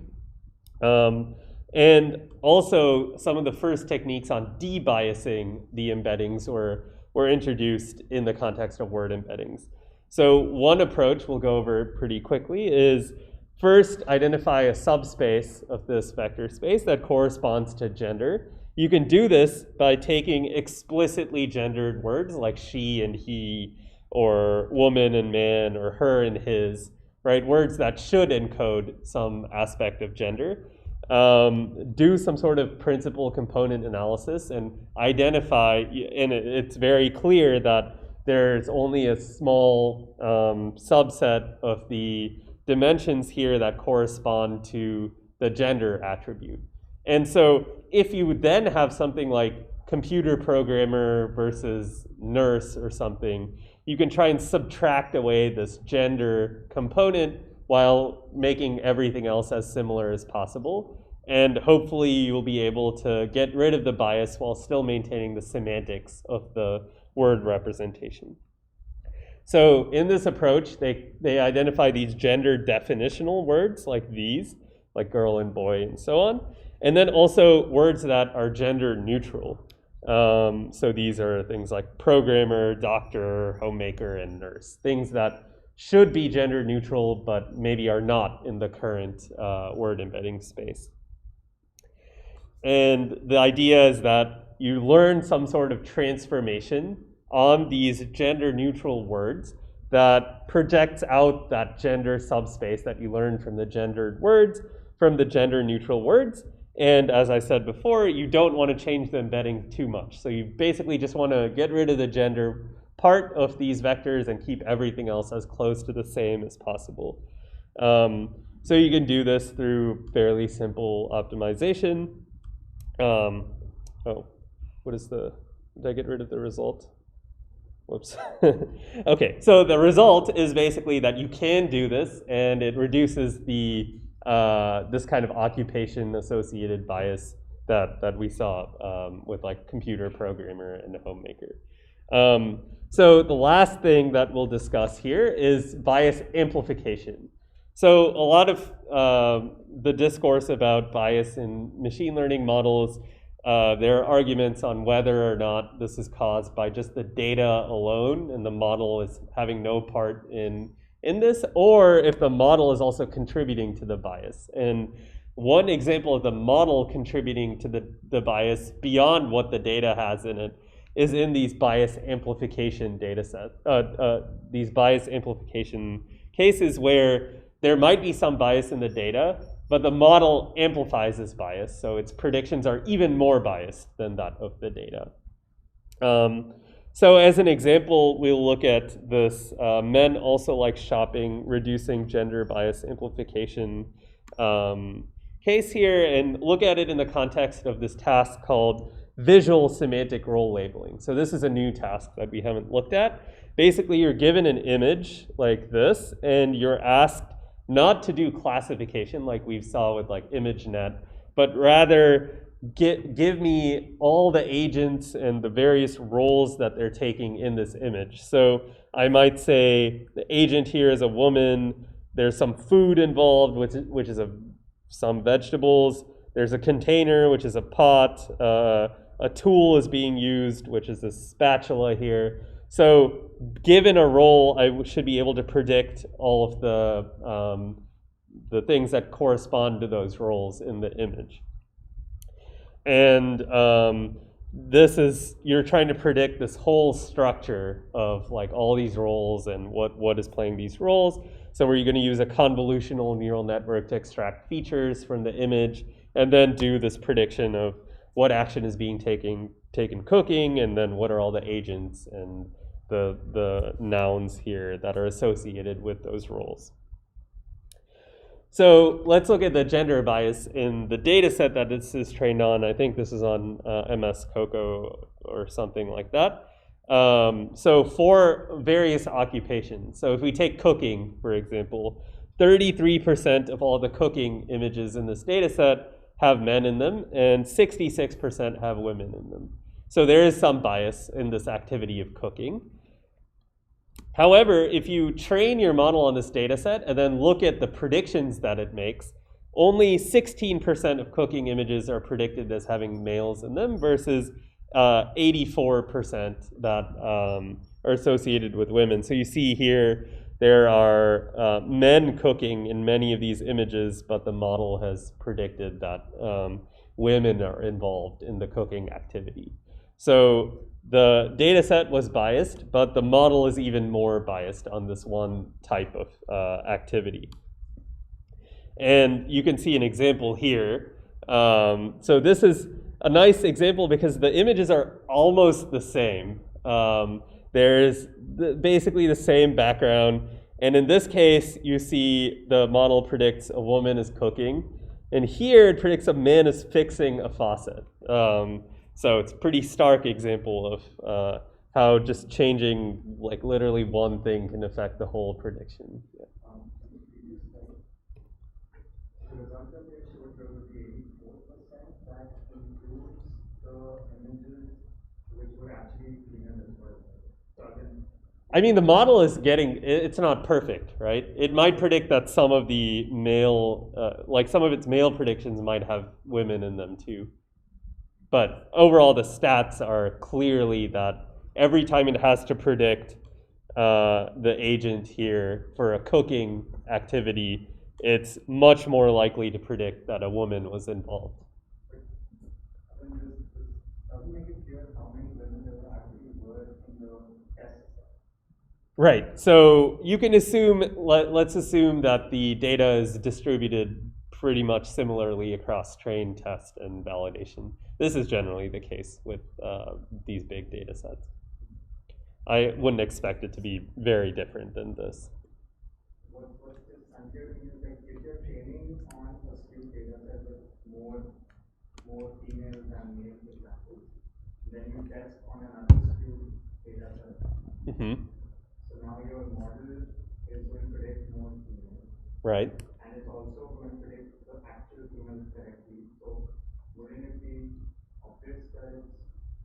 And also, some of the first techniques on debiasing the embeddings were introduced in the context of word embeddings. So one approach we'll go over pretty quickly is first identify a subspace of this vector space that corresponds to gender. You can do this by taking explicitly gendered words like she and he, or woman and man, or her and his, right? Words that should encode some aspect of gender. Do some sort of principal component analysis and identify, and it's very clear that there's only a small subset of the dimensions here that correspond to the gender attribute. And so if you would then have something like computer programmer versus nurse or something, you can try and subtract away this gender component while making everything else as similar as possible. And hopefully you'll be able to get rid of the bias while still maintaining the semantics of the word representation. So in this approach, they identify these gender definitional words like these, like girl and boy and so on. And then also words that are gender neutral. So these are things like programmer, doctor, homemaker, and nurse. Things that should be gender neutral, but maybe are not in the current word embedding space. And the idea is that you learn some sort of transformation on these gender neutral words that projects out that gender subspace that you learned from the gendered words, from the gender neutral words. And as I said before, you don't want to change the embedding too much. So you basically just want to get rid of the gender part of these vectors and keep everything else as close to the same as possible. So you can do this through fairly simple optimization. Did I get rid of the result? Whoops. Okay, so the result is basically that you can do this, and it reduces the this kind of occupation-associated bias that we saw with like computer programmer and homemaker. So the last thing that we'll discuss here is bias amplification. So a lot of the discourse about bias in machine learning models, there are arguments on whether or not this is caused by just the data alone and the model is having no part in this, or if the model is also contributing to the bias. And one example of the model contributing to the bias beyond what the data has in it is in these bias amplification data sets, these bias amplification cases where there might be some bias in the data, but the model amplifies this bias, so its predictions are even more biased than that of the data. So as an example, we'll look at this men also like shopping, reducing gender bias amplification case here, and look at it in the context of this task called visual semantic role labeling. So this is a new task that we haven't looked at. Basically, you're given an image like this, and you're asked not to do classification like we saw with like ImageNet, but rather give me all the agents and the various roles that they're taking in this image. So I might say the agent here is a woman, there's some food involved, which is some vegetables, there's a container, which is a pot, a tool is being used, which is a spatula here. So given a role, I should be able to predict all of the things that correspond to those roles in the image. And this is, you're trying to predict this whole structure of like all these roles and what is playing these roles. So where you're going to use a convolutional neural network to extract features from the image and then do this prediction of what action is being taken cooking, and then what are all the agents and the nouns here that are associated with those roles. So let's look at the gender bias in the data set that this is trained on. I think this is on MS Coco or something like that. So for various occupations. So if we take cooking, for example, 33% of all the cooking images in this data set have men in them, and 66% have women in them. So there is some bias in this activity of cooking. However, if you train your model on this data set and then look at the predictions that it makes, only 16% of cooking images are predicted as having males in them versus 84% that are associated with women. So you see here, there are men cooking in many of these images, but the model has predicted that women are involved in the cooking activity. So the data set was biased, but the model is even more biased on this one type of activity. And you can see an example here. So this is a nice example because the images are almost the same. There's basically the same background. And in this case, you see the model predicts a woman is cooking. And here it predicts a man is fixing a faucet. So it's a pretty stark example of how just changing like literally one thing can affect the whole prediction. Yeah. The result that they showed there was 84% that includes the images which were actually female as well. So I mean, the model is it's not perfect, right? It might predict that some of the male, like some of its male predictions might have women in them too. But overall, the stats are clearly that every time it has to predict the agent here for a cooking activity, it's much more likely to predict that a woman was involved. doesn't make it clear how many women there actually were in the test. Right. So you can assume, let's assume that the data is distributed pretty much similarly across train, test, and validation. This is generally the case with these big data sets. I wouldn't expect it to be very different than this. What's just unclear to me is like if you're training on a skewed data set with more females than males examples, then you test on another skewed data set. Mm-hmm. So now your model is going to predict more females. Right. And it's also going to predict the actual females correctly. So wouldn't it be obvious that it's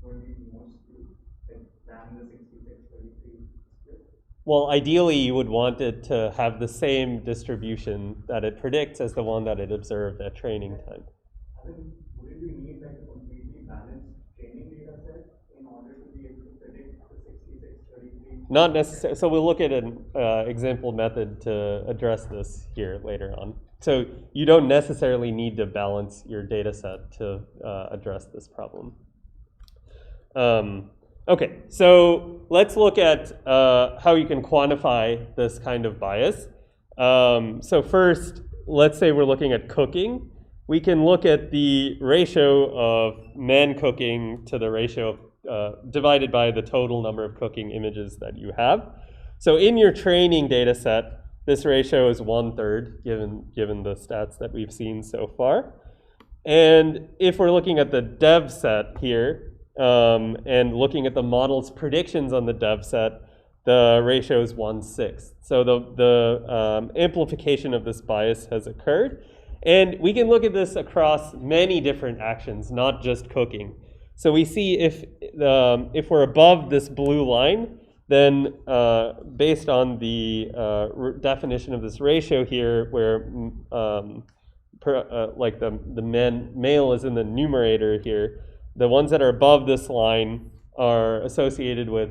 going to be more skewed than the 66-33 split? Well, ideally, you would want it to have the same distribution that it predicts as the one that it observed at training time. I mean, wouldn't you need like a completely balanced training data set in order to be able to predict the 66-33? Not necessarily. So we'll look at an example method to address this here later on. So you don't necessarily need to balance your data set to address this problem. Okay, so let's look at how you can quantify this kind of bias. So first, let's say we're looking at cooking. We can look at the ratio of men cooking to the ratio of, divided by the total number of cooking images that you have. So in your training data set, this ratio is 1/3, given the stats that we've seen so far. And if we're looking at the dev set here, and looking at the model's predictions on the dev set, the ratio is 1/6. So the amplification of this bias has occurred. And we can look at this across many different actions, not just cooking. So we see if we're above this blue line, then based on the definition of this ratio here, where like the male is in the numerator here, the ones that are above this line are associated with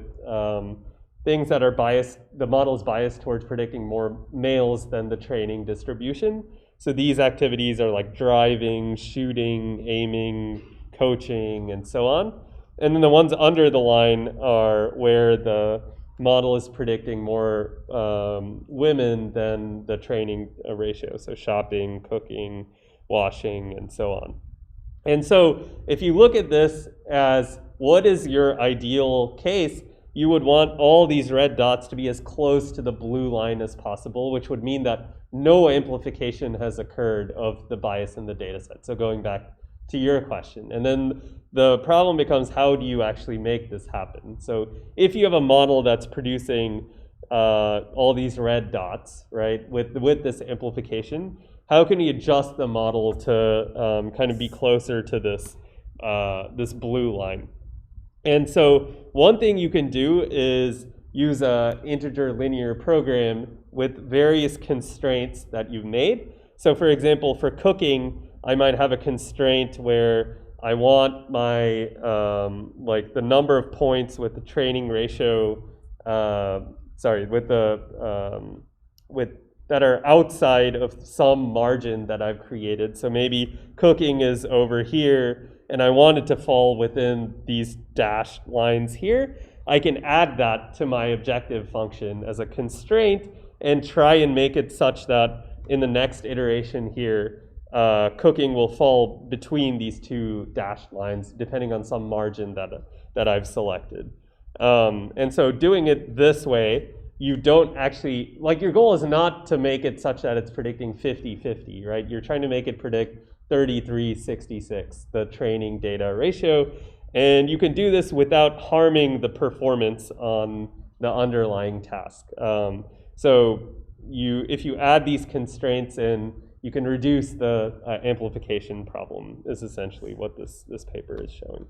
things that are biased. The model is biased towards predicting more males than the training distribution. So these activities are like driving, shooting, aiming, coaching, and so on. And then the ones under the line are where the model is predicting more women than the training ratio. So shopping, cooking, washing, and so on. And so if you look at this as what is your ideal case, you would want all these red dots to be as close to the blue line as possible, which would mean that no amplification has occurred of the bias in the data set. So going back to your question. And then the problem becomes, how do you actually make this happen? So if you have a model that's producing all these red dots, right, with this amplification, how can you adjust the model to kind of be closer to this, this blue line? And so one thing you can do is use an integer linear program with various constraints that you've made. So for example, for cooking, I might have a constraint where I want my, like the number of points with the training ratio, that are outside of some margin that I've created. So maybe cooking is over here, and I want it to fall within these dashed lines here. I can add that to my objective function as a constraint and try and make it such that in the next iteration here, cooking will fall between these two dashed lines, depending on some margin that I've selected. And so doing it this way, you don't actually, like your goal is not to make it such that it's predicting 50-50, right? You're trying to make it predict 33-66, the training data ratio. And you can do this without harming the performance on the underlying task. So if you add these constraints in, you can reduce the amplification problem, is essentially what this paper is showing.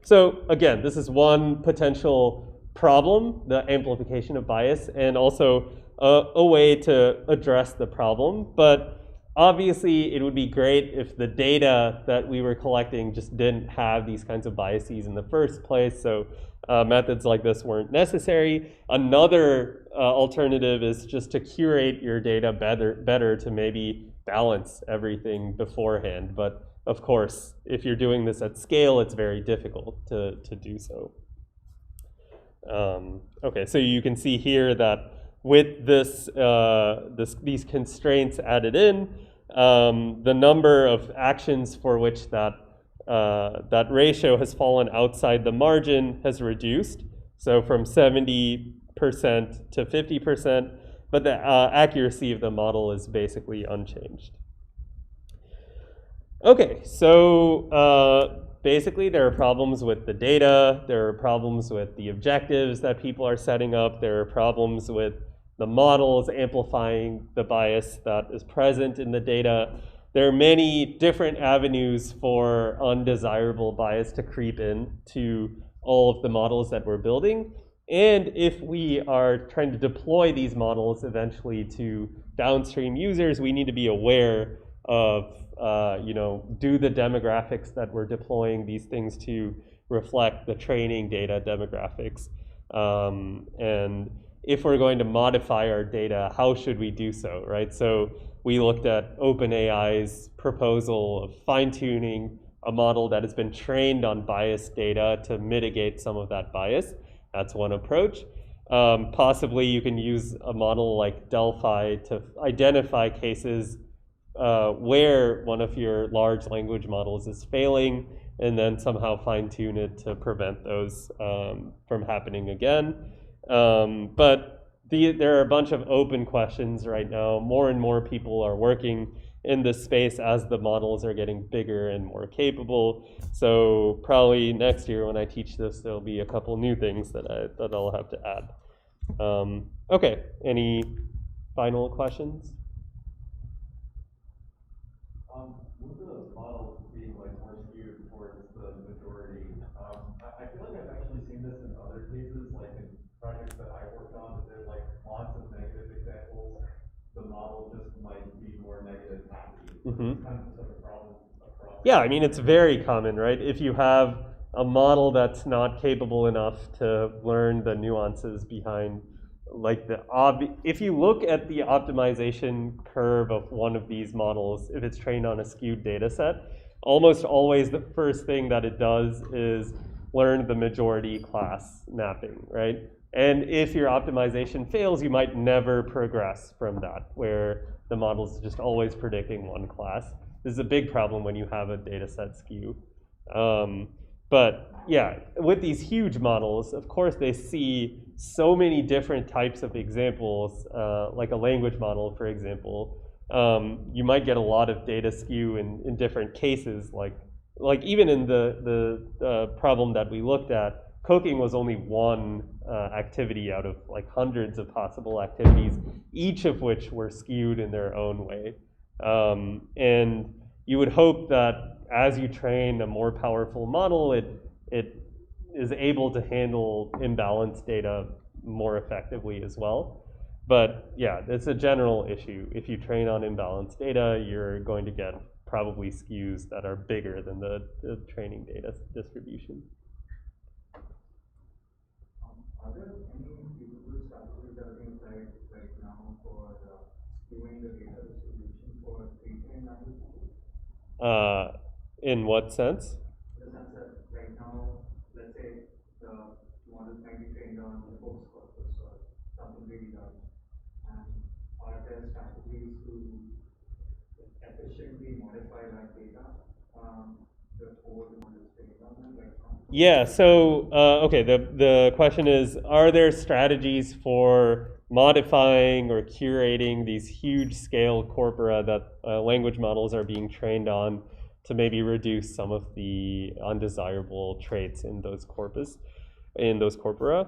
So again, this is one potential problem, the amplification of bias, and also a way to address the problem. But obviously, it would be great if the data that we were collecting just didn't have these kinds of biases in the first place. So methods like this weren't necessary. Another alternative is just to curate your data better to maybe balance everything beforehand. But of course, if you're doing this at scale, it's very difficult to do so. Okay, so you can see here that with this, these constraints added in, the number of actions for which that ratio has fallen outside the margin has reduced. So from 70% to 50%, but the accuracy of the model is basically unchanged. Okay, so basically there are problems with the data, there are problems with the objectives that people are setting up, there are problems with the models amplifying the bias that is present in the data. There are many different avenues for undesirable bias to creep in to all of the models that we're building. And if we are trying to deploy these models eventually to downstream users, we need to be aware of, do the demographics that we're deploying these things to reflect the training data demographics? And if we're going to modify our data, how should we do so, right? So we looked at OpenAI's proposal of fine-tuning a model that has been trained on biased data to mitigate some of that bias. That's one approach. Possibly you can use a model like Delphi to identify cases where one of your large language models is failing, and then somehow fine-tune it to prevent those from happening again. But there are a bunch of open questions right now. More and more people are working in this space as the models are getting bigger and more capable. So probably next year when I teach this, there'll be a couple new things that I'll have to add. Okay, any final questions? With the models being like more skewed towards the majority, I feel like I've actually seen this in other cases, like in projects that I worked on, that there's like lots of negative examples. The model just might be more negative happy. Mm-hmm. It's kind of like a problem across. Yeah, I mean, it's very common, right? If you have a model that's not capable enough to learn the nuances behind, like if you look at the optimization curve of one of these models, if it's trained on a skewed data set, almost always the first thing that it does is learn the majority class mapping, right? And if your optimization fails, you might never progress from that, where the model's just always predicting one class. This is a big problem when you have a data set skew. But yeah, with these huge models, of course, they see so many different types of examples, like a language model, for example. You might get a lot of data skew in different cases, like even in the problem that we looked at, cooking was only one activity out of like hundreds of possible activities, each of which were skewed in their own way. And you would hope that as you train a more powerful model, it is able to handle imbalanced data more effectively as well. But yeah, it's a general issue. If you train on imbalanced data, you're going to get probably skews that are bigger than the training data distribution. Are there any usable strategies that are being applied right now for skewing the data distribution for pre-trained language models? In what sense? In the sense that right now, let's say the models might be trained on the books corpus or something really large. And are there strategies to efficiently modify that data before the model is trained on them right now? Yeah, so, okay, the question is, are there strategies for modifying or curating these huge scale corpora that language models are being trained on to maybe reduce some of the undesirable traits in those corpora?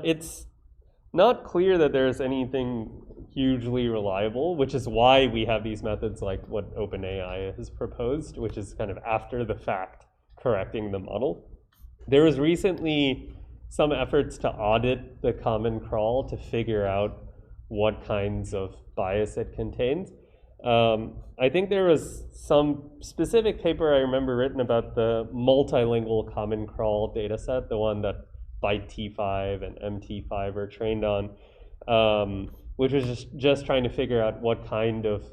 It's not clear that there's anything hugely reliable, which is why we have these methods like what OpenAI has proposed, which is kind of after the fact correcting the model. There was recently some efforts to audit the Common Crawl to figure out what kinds of bias it contains. I think there was some specific paper I remember written about the multilingual Common Crawl dataset, the one that Byte T5 and MT5 are trained on, which was just trying to figure out what kind of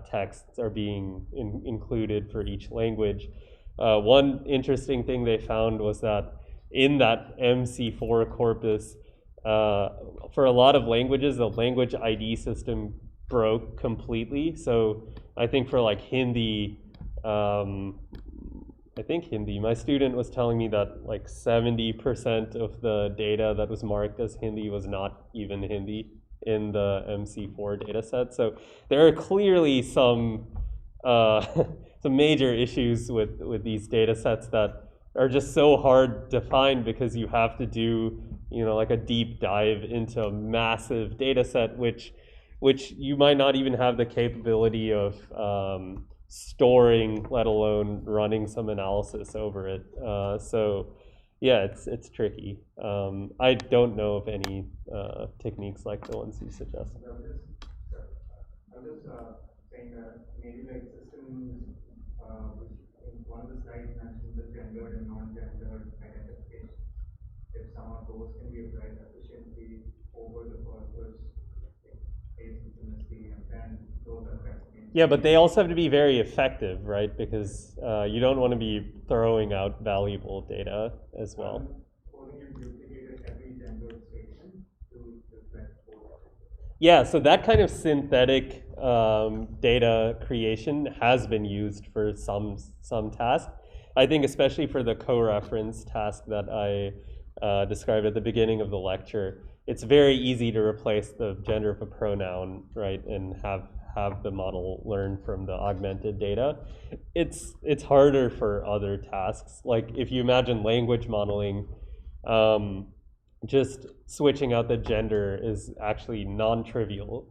texts are being included for each language. One interesting thing they found was that in that MC4 corpus, for a lot of languages, the language ID system broke completely. So I think for like Hindi, my student was telling me that like 70% of the data that was marked as Hindi was not even Hindi in the MC4 data set. So there are clearly some some major issues with these data sets that are just so hard to find because you have to do, like a deep dive into a massive data set, which you might not even have the capability of storing, let alone running some analysis over it. So yeah, it's tricky. I don't know of any techniques like the ones you suggested. I'm just saying that maybe like systems, which in one of the slides mentioned the gendered and non-gendered identification. If some of those can be applied efficiently over the corpus, face intimacy, and then those are correct. Yeah, but they also have to be very effective, right? Because you don't want to be throwing out valuable data as well. Supposing you duplicated every gendered statement to reflect both. Yeah, so that kind of synthetic data creation has been used for some tasks. I think especially for the co-reference task that I described at the beginning of the lecture, it's very easy to replace the gender of a pronoun, right, and have the model learn from the augmented data. It's harder for other tasks. Like if you imagine language modeling, just switching out the gender is actually non-trivial,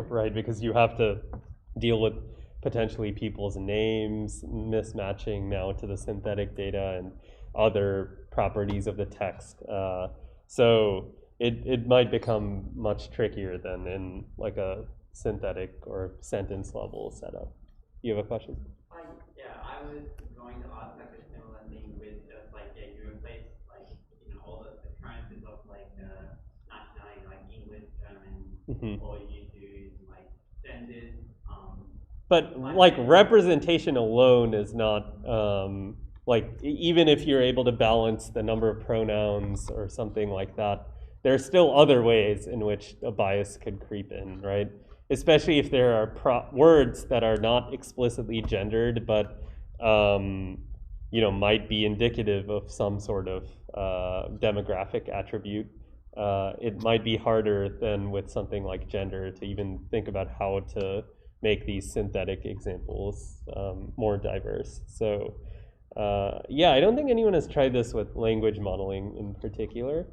right? Because you have to deal with potentially people's names mismatching now to the synthetic data and other properties of the text. So it might become much trickier than in like a synthetic or sentence level setup. You have a question? Yeah, I was going to ask like a similar thing with just like, yeah, you replace like, all the occurrences of like nationality, like English, German, or you do like genders. But like representation alone is not, like even if you're able to balance the number of pronouns or something like that, there's still other ways in which a bias could creep in, right? especially if there are words that are not explicitly gendered, but might be indicative of some sort of demographic attribute. It might be harder than with something like gender to even think about how to make these synthetic examples more diverse. So I don't think anyone has tried this with language modeling in particular.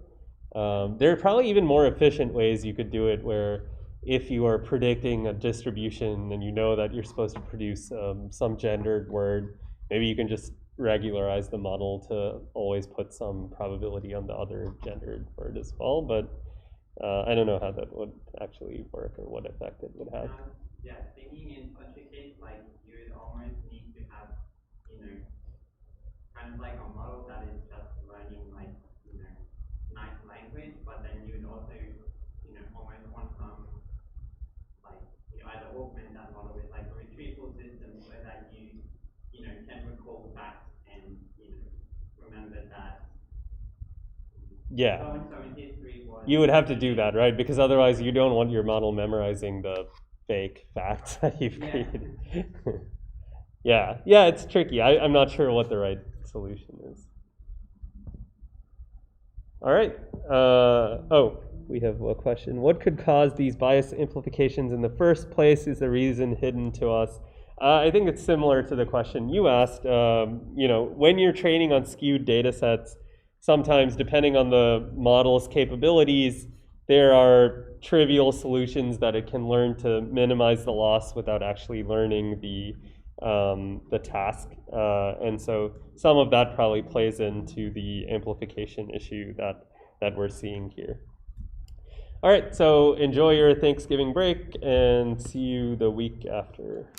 There are probably even more efficient ways you could do it, where if you are predicting a distribution and you know that you're supposed to produce some gendered word, maybe you can just regularize the model to always put some probability on the other gendered word as well. But I don't know how that would actually work or what effect it would have. Thinking in such a case, like you would almost need to have, kind of like a model that is just learning like, nice language, but then you would also, almost want some, like, either augment that model with like a retrieval system so that you can recall back and, remember that. Yeah. So in history was. You would have to do that, right? Because otherwise you don't want your model memorizing the fake facts that you've created. Yeah, it's tricky. I'm not sure what the right solution is. All right. We have a question. What could cause these bias amplifications in the first place? Is the reason hidden to us? I think it's similar to the question you asked. When you're training on skewed data sets, sometimes depending on the model's capabilities, there are trivial solutions that it can learn to minimize the loss without actually learning the task. And so some of that probably plays into the amplification issue that we're seeing here. All right, so enjoy your Thanksgiving break and see you the week after.